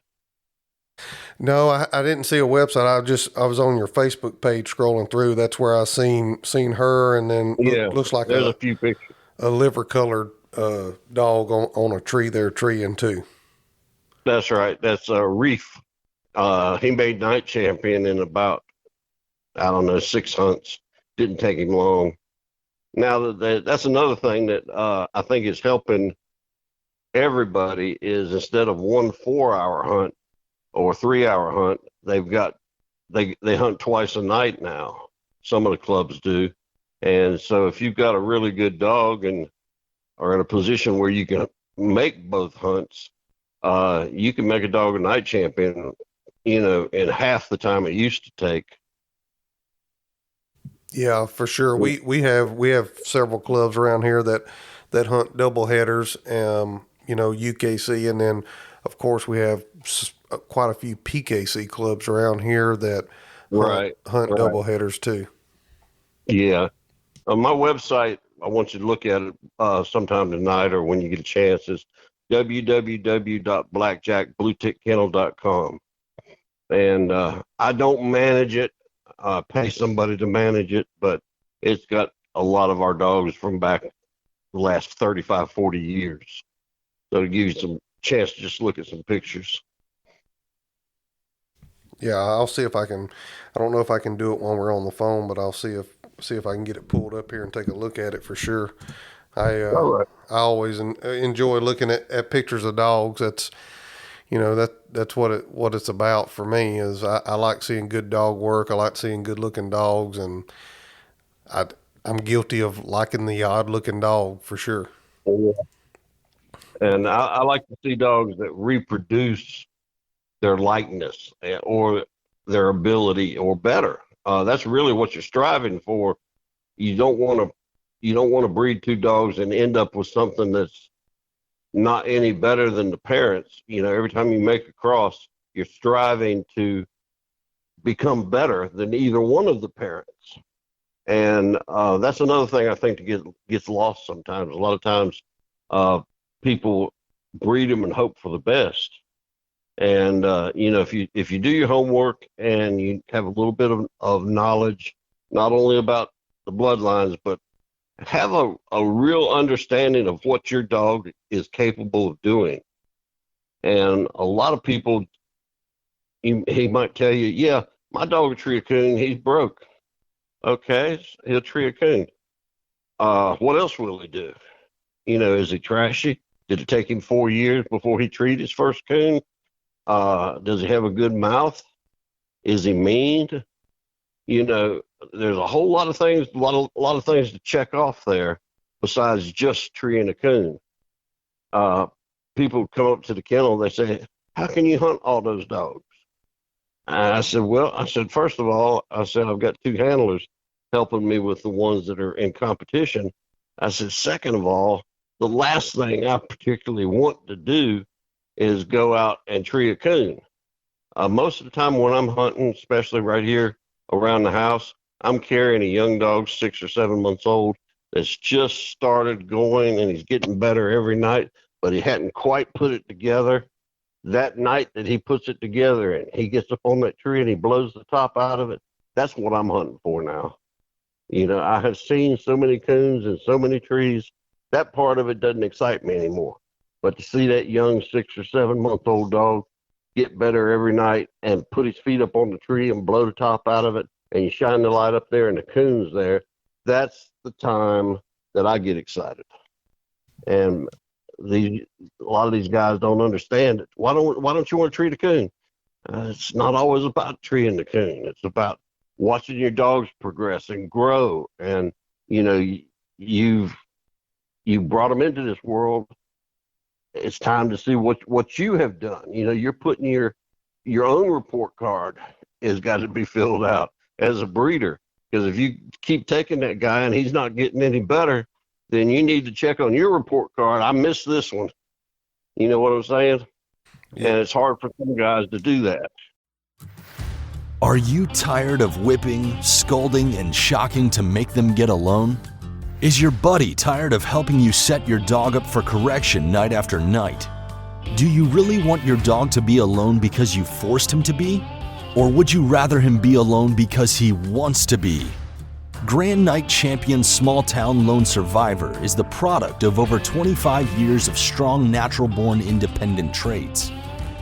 No, I didn't see a website. I was on your Facebook page scrolling through. That's where I seen her, and then Yeah, looks like there's a few pictures. a liver colored dog on a tree there treeing too. That's right. That's a Reef. He made night champion in about, I don't know, 6 hunts. Didn't take him long. Now that's another thing that I think is helping everybody is instead of 1 4-hour hunt or 3-hour hunt, they hunt twice a night now. Some of the clubs do. And so if you've got a really good dog and are in a position where you can make both hunts, you can make a dog a night champion, in half the time it used to take. Yeah, for sure. We have several clubs around here that hunt double headers, UKC, and then of course we have quite a few PKC clubs around here that Right, hunt right. double headers too. Yeah. On my website, I want you to look at it sometime tonight or when you get a chance, is www.blackjackbluetick.com. And I don't manage it, pay somebody to manage it, but it's got a lot of our dogs from back the last 35, 40 years. So to give you some chance to just look at some pictures. Yeah, I'll see if I can. I don't know if I can do it when we're on the phone, but I'll see if I can get it pulled up here and take a look at it for sure. I uh, All right. I always enjoy looking at pictures of dogs. That's what it's about for me. Is I like seeing good dog work. I like seeing good looking dogs, and I I'm guilty of liking the odd looking dog for sure. And I like to see dogs that reproduce their likeness or their ability or better. That's really what you're striving for. You don't want to breed two dogs and end up with something that's not any better than the parents. Every time you make a cross, you're striving to become better than either one of the parents. And that's another thing I think gets lost sometimes. A lot of times, people breed them and hope for the best. And if you do your homework and you have a little bit of knowledge, not only about the bloodlines, but have a real understanding of what your dog is capable of doing. And a lot of people, he might tell you, yeah, my dog will tree a coon, he's broke. Okay, he'll tree a coon. What else will he do? Is he trashy? Did it take him 4 years before he treated his first coon? Does he have a good mouth? Is he mean? There's a whole lot of things, a lot of things to check off there besides just treeing a coon. People come up to the kennel, they say, how can you hunt all those dogs? And I said, first of all, I've got two handlers helping me with the ones that are in competition. I said, second of all, the last thing I particularly want to do is go out and tree a coon. Most of the time when I'm hunting, especially right here around the house, I'm carrying a young dog, 6 or 7 months old, that's just started going and he's getting better every night, but he hadn't quite put it together. That night that he puts it together and he gets up on that tree and he blows the top out of it, that's what I'm hunting for now. I have seen so many coons and so many trees, that part of it doesn't excite me anymore. But to see that young 6 or 7 month old dog get better every night and put his feet up on the tree and blow the top out of it, and you shine the light up there and the coon's there, that's the time that I get excited. And a lot of these guys don't understand it. Why don't you want to treat a coon? It's not always about treating the coon. It's about watching your dogs progress and grow. And you brought them into this world. It's time to see what you have done. You're putting your own report card has got to be filled out as a breeder. Because if you keep taking that guy and he's not getting any better, then you need to check on your report card. I missed this one. You know what I'm saying? Yeah. And it's hard for some guys to do that. Are you tired of whipping, scolding, and shocking to make them get alone? Is your buddy tired of helping you set your dog up for correction night after night? Do you really want your dog to be alone because you forced him to be? Or would you rather him be alone because he wants to be? Grand Night Champion Small Town Lone Survivor is the product of over 25 years of strong natural-born independent traits.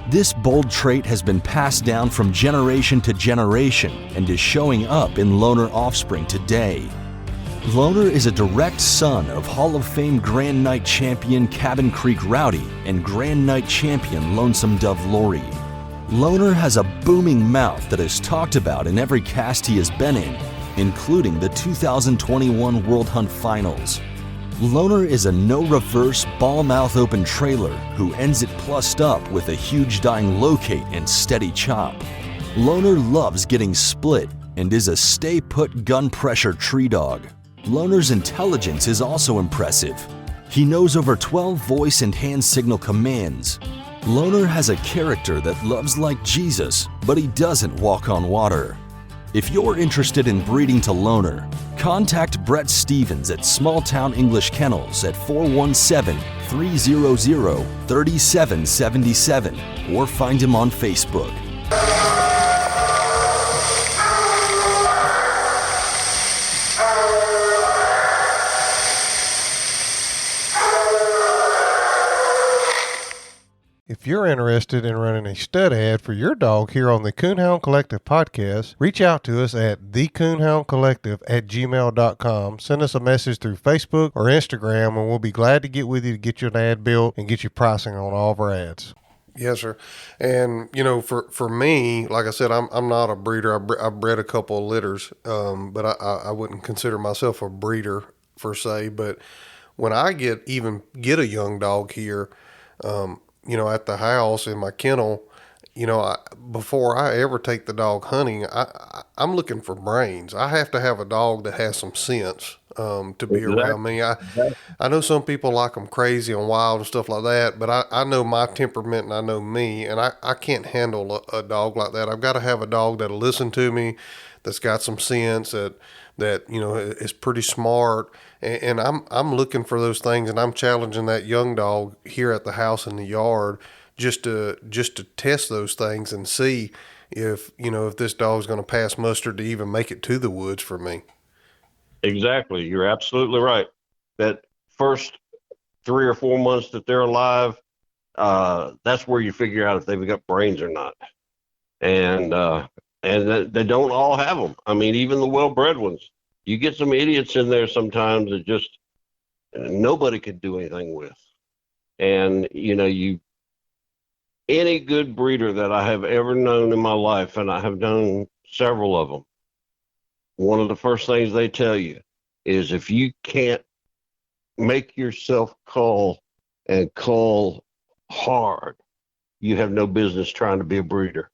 This bold trait has been passed down from generation to generation and is showing up in loner offspring today. Loner is a direct son of Hall of Fame Grand Night champion Cabin Creek Rowdy and Grand Night champion Lonesome Dove Lori. Loner has a booming mouth that is talked about in every cast he has been in, including the 2021 World Hunt Finals. Loner is a no-reverse, ball-mouth open trailer who ends it plussed up with a huge dying locate and steady chop. Loner loves getting split and is a stay-put gun-pressure tree dog. Loner's intelligence is also impressive. He knows over 12 voice and hand signal commands. Loner has a character that loves like Jesus, but he doesn't walk on water. If you're interested in breeding to Loner, contact Brett Stevens at Small Town English Kennels at 417-300-3777 or find him on Facebook. If you're interested in running a stud ad for your dog here on the Coonhound Collective podcast, reach out to us at thecoonhoundcollective@gmail.com. Send us a message through Facebook or Instagram, and we'll be glad to get with you to get you an ad built and get you pricing on all of our ads. Yes, sir. And, you know, for me, like I said, I'm not a breeder. I've bred a couple of litters, but I wouldn't consider myself a breeder per se. But when I get a young dog here, you know, at the house in my kennel, you know, before I ever take the dog hunting, I'm looking for brains. I have to have a dog that has some sense to be around me. I know some people like them crazy and wild and stuff like that, but I know my temperament and I know me, and I can't handle a dog like that. I've got to have a dog that'll listen to me, that's got some sense, that you know is pretty smart, and I'm looking for those things, and I'm challenging that young dog here at the house in the yard just to test those things and see if this dog's going to pass muster to even make it to the woods for me. Exactly. You're absolutely right. That first 3 or 4 months that they're alive, that's where you figure out if they've got brains or not. And they don't all have them. I mean, even the well-bred ones. You get some idiots in there sometimes that just nobody could do anything with. And, you know, any good breeder that I have ever known in my life, and I have known several of them, one of the first things they tell you is if you can't make yourself cull and cull hard, you have no business trying to be a breeder.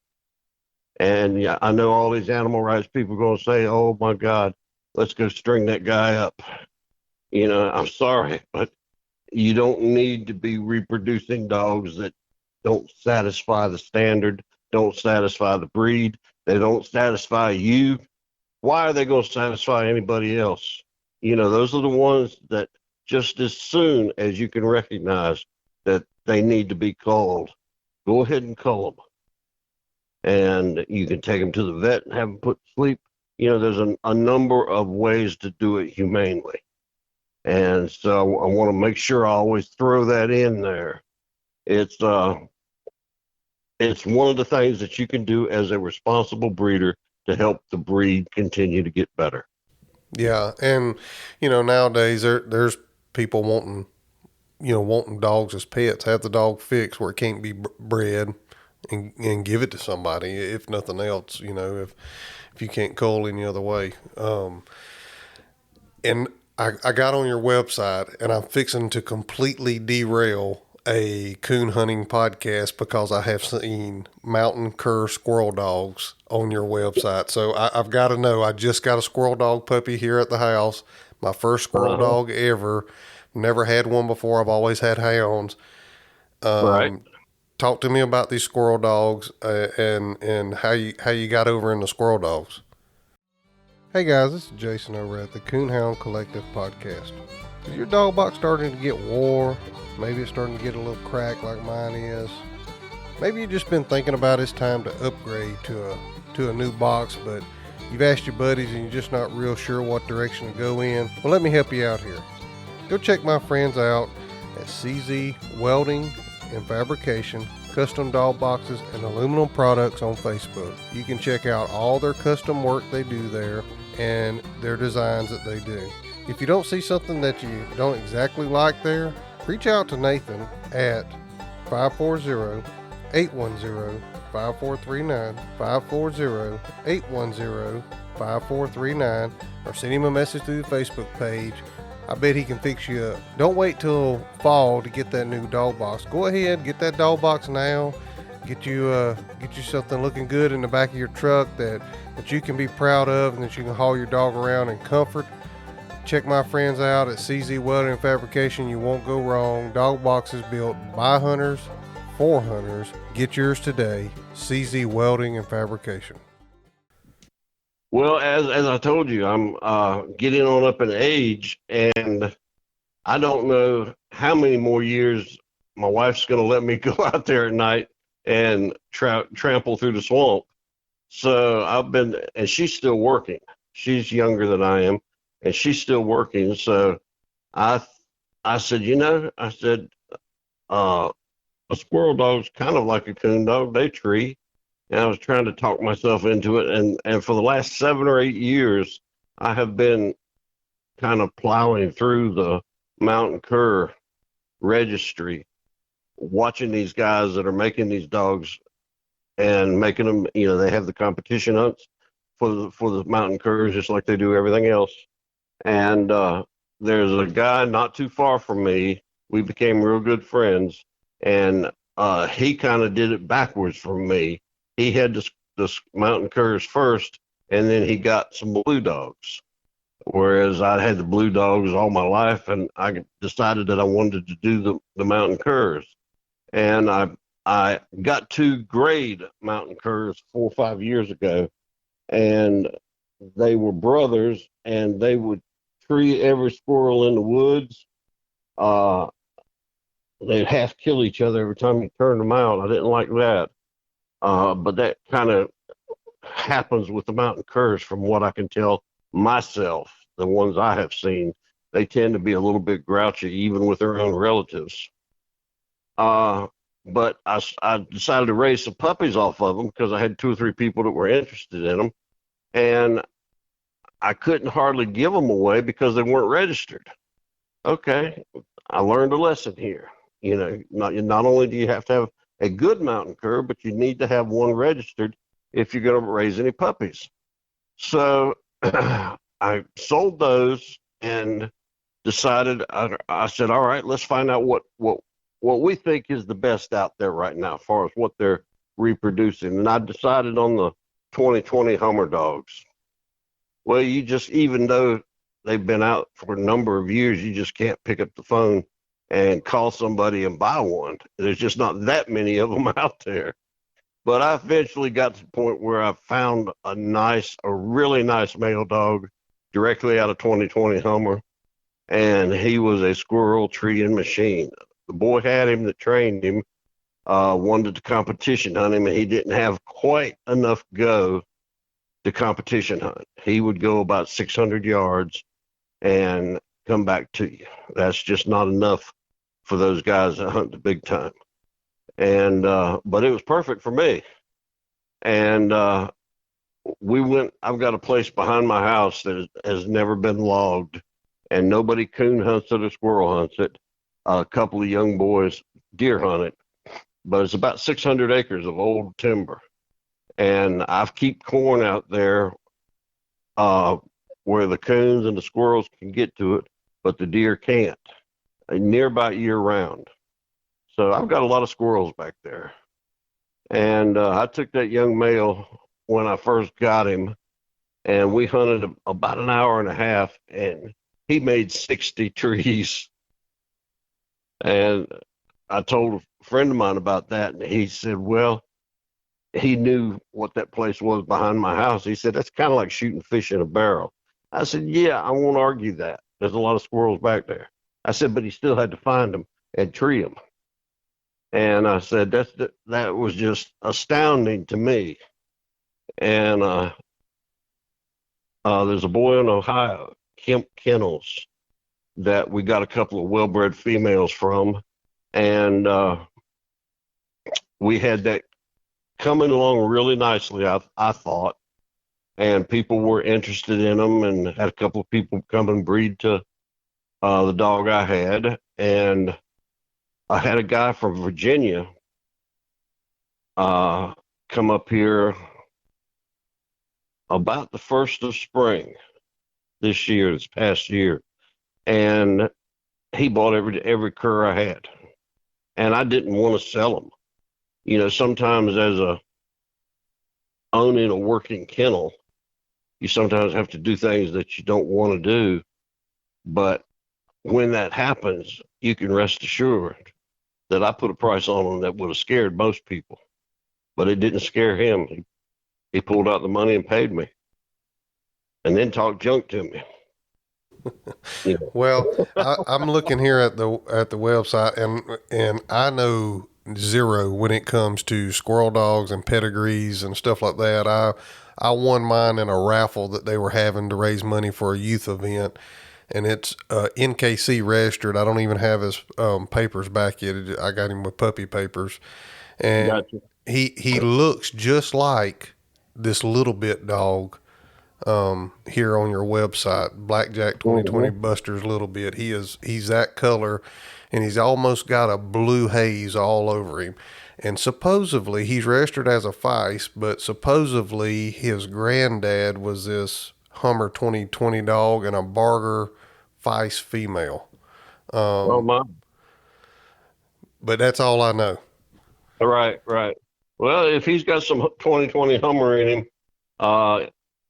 And yeah, I know all these animal rights people are going to say, oh my God, let's go string that guy up. You know, I'm sorry, but you don't need to be reproducing dogs that don't satisfy the standard, don't satisfy the breed, they don't satisfy you. Why are they going to satisfy anybody else? You know, those are the ones that just as soon as you can recognize that they need to be culled, go ahead and cull them. And you can take them to the vet and have them put to sleep. You know, there's a number of ways to do it humanely. And so I want to make sure I always throw that in there. It's one of the things that you can do as a responsible breeder to help the breed continue to get better. Yeah, and you know, nowadays there's people wanting dogs as pets. Have the dog fixed where it can't be bred, and give it to somebody if nothing else. You know, if you can't cull any other way. And I got on your website, and I'm fixing to completely derail a coon hunting podcast because I have seen mountain cur squirrel dogs on your website. So I've got to know, I just got a squirrel dog puppy here at the house. My first squirrel dog ever. Never had one before. I've always had hounds. Right. Talk to me about these squirrel dogs and how you got over in the squirrel dogs. Hey guys, this is Jason over at the Coonhound Collective podcast. Is your dog box starting to get wore? Maybe it's starting to get a little cracked like mine is. Maybe you've just been thinking about it's time to upgrade to a new box, but you've asked your buddies and you're just not real sure what direction to go in. Well, let me help you out here. Go check my friends out at CZ Welding and Fabrication Custom Dog Boxes and Aluminum Products on Facebook. You can check out all their custom work they do there and their designs that they do. If you don't see something that you don't exactly like there, reach out to Nathan at 540-810-5439, 540-810-5439, or send him a message through the Facebook page. I bet he can fix you up. Don't wait till fall to get that new dog box. Go ahead, get that dog box now. Get you something looking good in the back of your truck that you can be proud of and that you can haul your dog around in comfort. Check my friends out at CZ Welding and Fabrication. You won't go wrong. Dog boxes built by hunters for hunters. Get yours today. CZ Welding and Fabrication. Well, as I told you, I'm getting on up in age, and I don't know how many more years my wife's going to let me go out there at night and trample through the swamp. So and she's still working. She's younger than I am, and she's still working. So I said, a squirrel dog's kind of like a coon dog. They tree. And I was trying to talk myself into it. And for the last 7 or 8 years, I have been kind of plowing through the mountain cur registry, watching these guys that are making these dogs and making them, they have the competition hunts for the mountain curs, just like they do everything else. And there's a guy not too far from me. We became real good friends. And he kind of did it backwards from me. He had the mountain curs first, and then he got some blue dogs. Whereas I had the blue dogs all my life, and I decided that I wanted to do the mountain curs. And I got to grade mountain curs 4 or 5 years ago, and they were brothers, and they would tree every squirrel in the woods. They'd half kill each other every time you turned them out. I didn't like that. But that kind of happens with the mountain curs from what I can tell myself, the ones I have seen. They tend to be a little bit grouchy, even with their own relatives. But I decided to raise some puppies off of them because I had 2 or 3 people that were interested in them. And I couldn't hardly give them away because they weren't registered. Okay, I learned a lesson here. Not only do you have to have a good mountain cur, but you need to have one registered if you're going to raise any puppies. So I sold those and decided, I said, all right, let's find out what we think is the best out there right now as far as what they're reproducing. And I decided on the 2020 Hummer dogs. Well, even though they've been out for a number of years, you just can't pick up the phone and call somebody and buy one. There's just not that many of them out there. But I eventually got to the point where I found a really nice male dog directly out of 2020 Hummer. And he was a squirrel treeing machine. The boy had him that trained him, wanted to competition hunt him, and he didn't have quite enough go to competition hunt. He would go about 600 yards and come back to you. That's just not enough for those guys that hunt the big time. And but it was perfect for me. And we went. I've got a place behind my house that has never been logged, and nobody coon hunts it or squirrel hunts it. A couple of young boys deer hunt it, but it's about 600 acres of old timber. And I keep corn out there where the coons and the squirrels can get to it, but the deer can't. Nearby year round. So I've got a lot of squirrels back there. And I took that young male when I first got him, and we hunted about an hour and a half, and he made 60 trees. And I told a friend of mine about that, and he said, well, he knew what that place was behind my house. He said, that's kind of like shooting fish in a barrel. I said, yeah, I won't argue that. There's a lot of squirrels back there. I said, but he still had to find them and tree them. And I said, that was just astounding to me. And there's a boy in Ohio, Kennels, that we got a couple of well-bred females from. And we had that coming along really nicely, I thought, and people were interested in them, and had a couple of people come and breed to the dog I had, and I had a guy from Virginia come up here about the first of spring this past year, and he bought every cur I had, and I didn't want to sell them. You know, sometimes as a owning a working kennel, you sometimes have to do things that you don't want to do, but when that happens, you can rest assured that I put a price on them that would have scared most people, but it didn't scare him. He pulled out the money and paid me, and then talked junk to me. You know. Well, I'm looking here at the website, and I know zero when it comes to squirrel dogs and pedigrees and stuff like that. I won mine in a raffle that they were having to raise money for a youth event, and it's NKC registered. I don't even have his papers back yet. I got him with puppy papers, and Gotcha. he looks just like this little bit dog here on your website, Blackjack 2020 Buster's Little Bit. He's that color, and he's almost got a blue haze all over him. And supposedly he's registered as a Feist, but supposedly his granddad was this Hummer 2020 dog and a Barger Feist female. Oh my! But that's all I know. Right. Well, if he's got some 2020 Hummer in him,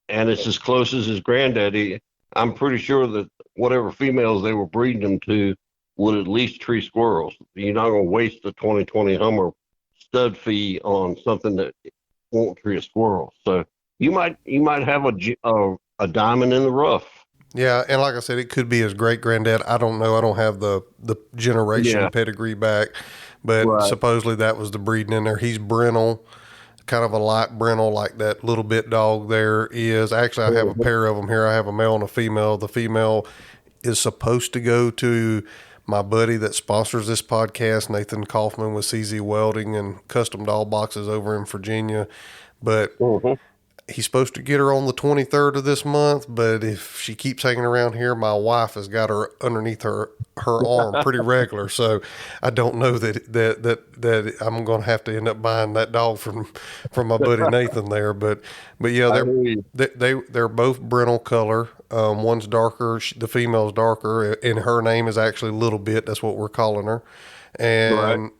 and it's as close as his granddaddy, I'm pretty sure that whatever females they were breeding them to would at least tree squirrels. You're not going to waste the 2020 Hummer stud fee on something that won't tree a squirrel. So you might have a diamond in the rough. Yeah, and like I said, it could be his great granddad. I don't know. I don't have the generation pedigree back, but supposedly that was the breeding in there. He's brindle, kind of a light brindle like that little bit dog there is. Actually, I have a pair of them here. I have a male and a female. The female is supposed to go to my buddy that sponsors this podcast, Nathan Kaufman with CZ Welding and Custom Doll Boxes over in Virginia, but he's supposed to get her on the 23rd of this month, but if she keeps hanging around here, my wife has got her underneath her arm pretty regular. So I don't know that I'm going to have to end up buying that dog from my buddy Nathan there. But yeah, they're both brindle color. One's darker, the female's darker, and her name is actually Little Bit. That's what we're calling her. And,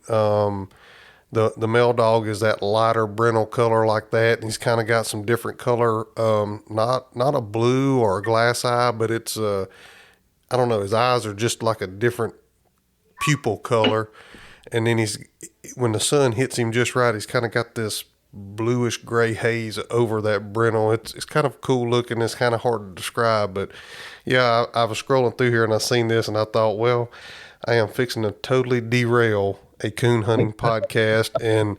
The male dog is that lighter brindle color like that, and he's kind of got some different color, not a blue or a glass eye, but it's I don't know, his eyes are just like a different pupil color, and then when the sun hits him just right, he's kind of got this bluish gray haze over that brindle. It's kind of cool looking. It's kind of hard to describe, but yeah, I was scrolling through here and I seen this and I thought, well, I am fixing to totally derail a coon hunting podcast, and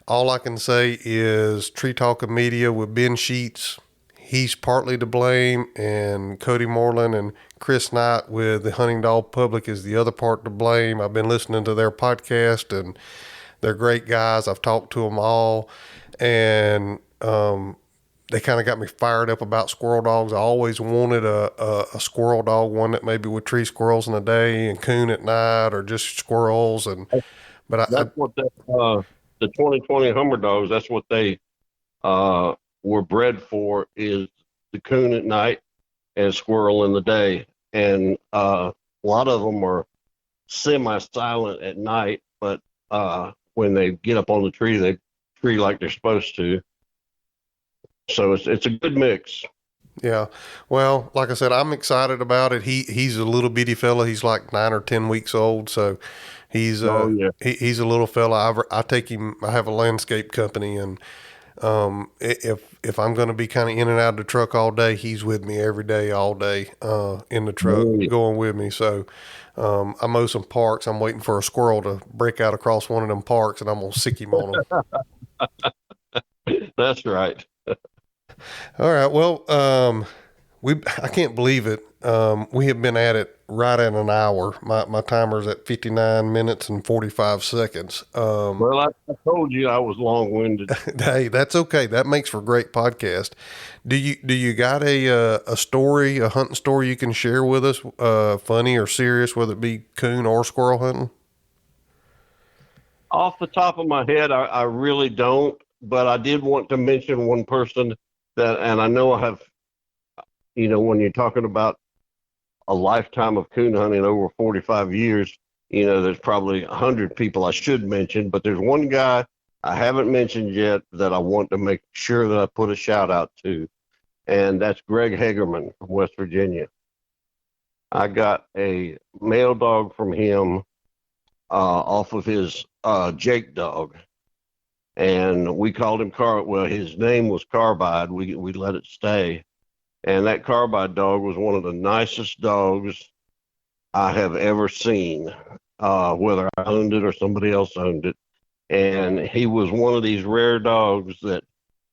all I can say is Tree Talking Media with Ben Sheets, he's partly to blame, and Cody Moreland and Chris Knight with the Hunting Dog Public is the other part to blame. I've been listening to their podcast, and they're great guys. I've talked to them all, and they kind of got me fired up about squirrel dogs. I always wanted a squirrel dog, one that maybe would tree squirrels in the day and coon at night, or just squirrels. But that's what the 2020 Hummer dogs, that's what they were bred for, is the coon at night and squirrel in the day. And a lot of them are semi-silent at night, but when they get up on the tree, they tree like they're supposed to. So it's a good mix. Yeah. Well, like I said, I'm excited about it. He's a little bitty fella. He's like 9 or 10 weeks old. So he's he's a little fella. I take him, I have a landscape company, and if I'm going to be kind of in and out of the truck all day, he's with me every day, all day, in the truck going with me. So, I mow some parks. I'm waiting for a squirrel to break out across one of them parks, and I'm going to sick him on them. That's right. All right. Well, I can't believe it. We have been at it right at an hour. My timer's at 59 minutes and 45 seconds. Well, I told you I was long-winded. Hey, that's okay. That makes for a great podcast. Do you got a story, a hunting story you can share with us, funny or serious, whether it be coon or squirrel hunting? Off the top of my head, I really don't, but I did want to mention one person that, and I know I have, when you're talking about a lifetime of coon hunting over 45 years, there's probably 100 people I should mention, but there's one guy I haven't mentioned yet that I want to make sure that I put a shout out to, and that's Greg Hagerman from West Virginia. I got a male dog from him off of his Jake dog, and we called him well, his name was Carbide. We let it stay, and that Carbide dog was one of the nicest dogs I have ever seen, whether I owned it or somebody else owned it. And he was one of these rare dogs that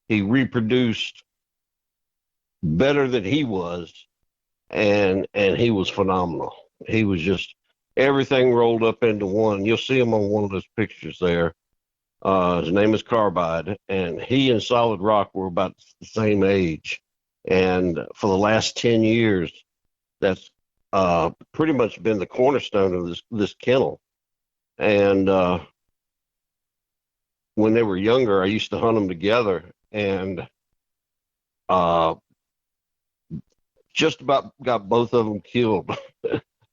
he reproduced better than he was, and he was phenomenal. He was just everything rolled up into one. You'll see him on one of those pictures there. His name is Carbide, and he and Solid Rock were about the same age. And for the last 10 years, that's pretty much been the cornerstone of this kennel. And when they were younger, I used to hunt them together, and just about got both of them killed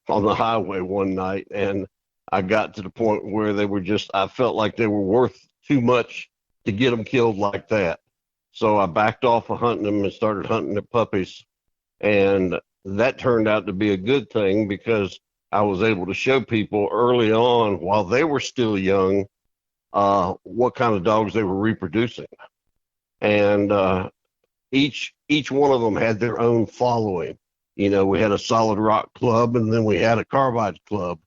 on the highway one night. And I got to the point where I felt like they were worth too much to get them killed like that. So I backed off of hunting them and started hunting the puppies. And that turned out to be a good thing, because I was able to show people early on, while they were still young, what kind of dogs they were reproducing. And each one of them had their own following. We had a Solid Rock club, and then we had a Carbide club.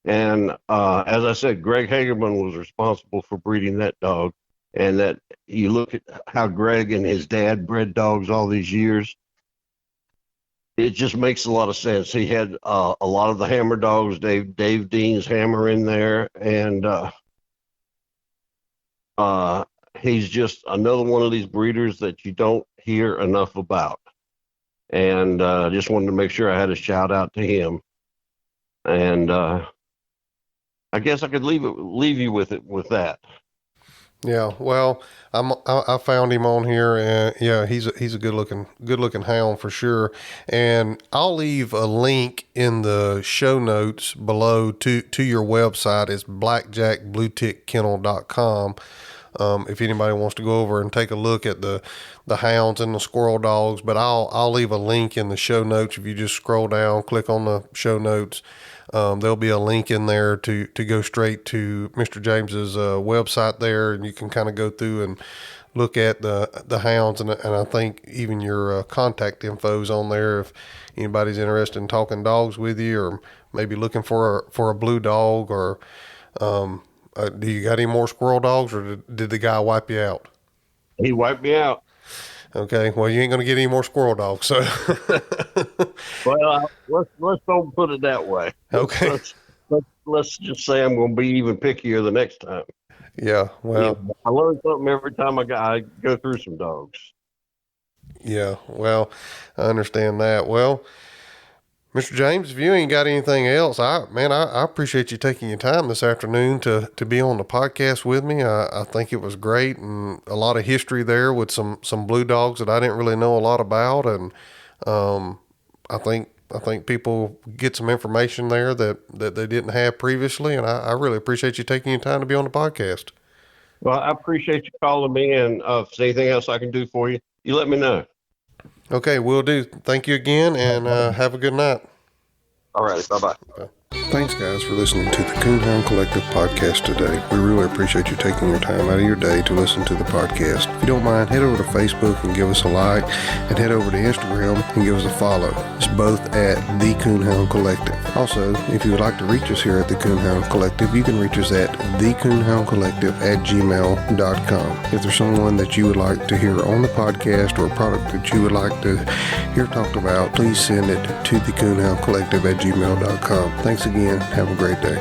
And as I said, Greg Hagerman was responsible for breeding that dog. And that you look at how Greg and his dad bred dogs all these years, it just makes a lot of sense. He had a lot of the hammer dogs, Dave Dean's hammer in there, and he's just another one of these breeders that you don't hear enough about. And just wanted to make sure I had a shout out to him. And I guess I could leave you with that. Yeah, well, I found him on here, and yeah, he's a good looking hound for sure. And I'll leave a link in the show notes below to your website. It's blackjackbluetick.com. If anybody wants to go over and take a look at the hounds and the squirrel dogs, but I'll leave a link in the show notes. If you just scroll down, click on the show notes, there'll be a link in there to go straight to Mr. James's website there, and you can kind of go through and look at the hounds, and I think even your contact info's on there if anybody's interested in talking dogs with you, or maybe looking for a blue dog, or do you got any more squirrel dogs, or did the guy wipe you out? He wiped me out. Okay, well, you ain't going to get any more squirrel dogs, so. Well, let's don't put it that way. Okay. Let's just say I'm going to be even pickier the next time. Yeah, well. Yeah, I learn something every time I go through some dogs. Yeah, well, I understand that. Well, Mr. James, if you ain't got anything else, I appreciate you taking your time this afternoon to be on the podcast with me. I think it was great, and a lot of history there with some blue dogs that I didn't really know a lot about, and I think people get some information there that they didn't have previously, and I really appreciate you taking your time to be on the podcast. Well, I appreciate you calling me, and if there's anything else I can do for you, you let me know. Okay, will do. Thank you again, and have a good night. All right, bye-bye. Bye. Thanks, guys, for listening to the Coonhound Collective podcast today. We really appreciate you taking your time out of your day to listen to the podcast. If you don't mind, head over to Facebook and give us a like, and head over to Instagram and give us a follow. It's both at the Coonhound Collective. Also, if you would like to reach us here at the Coonhound Collective, you can reach us at thecoonhoundcollective@gmail.com. If there's someone that you would like to hear on the podcast or a product that you would like to hear talked about, please send it to thecoonhoundcollective@gmail.com. Thanks again. Have a great day.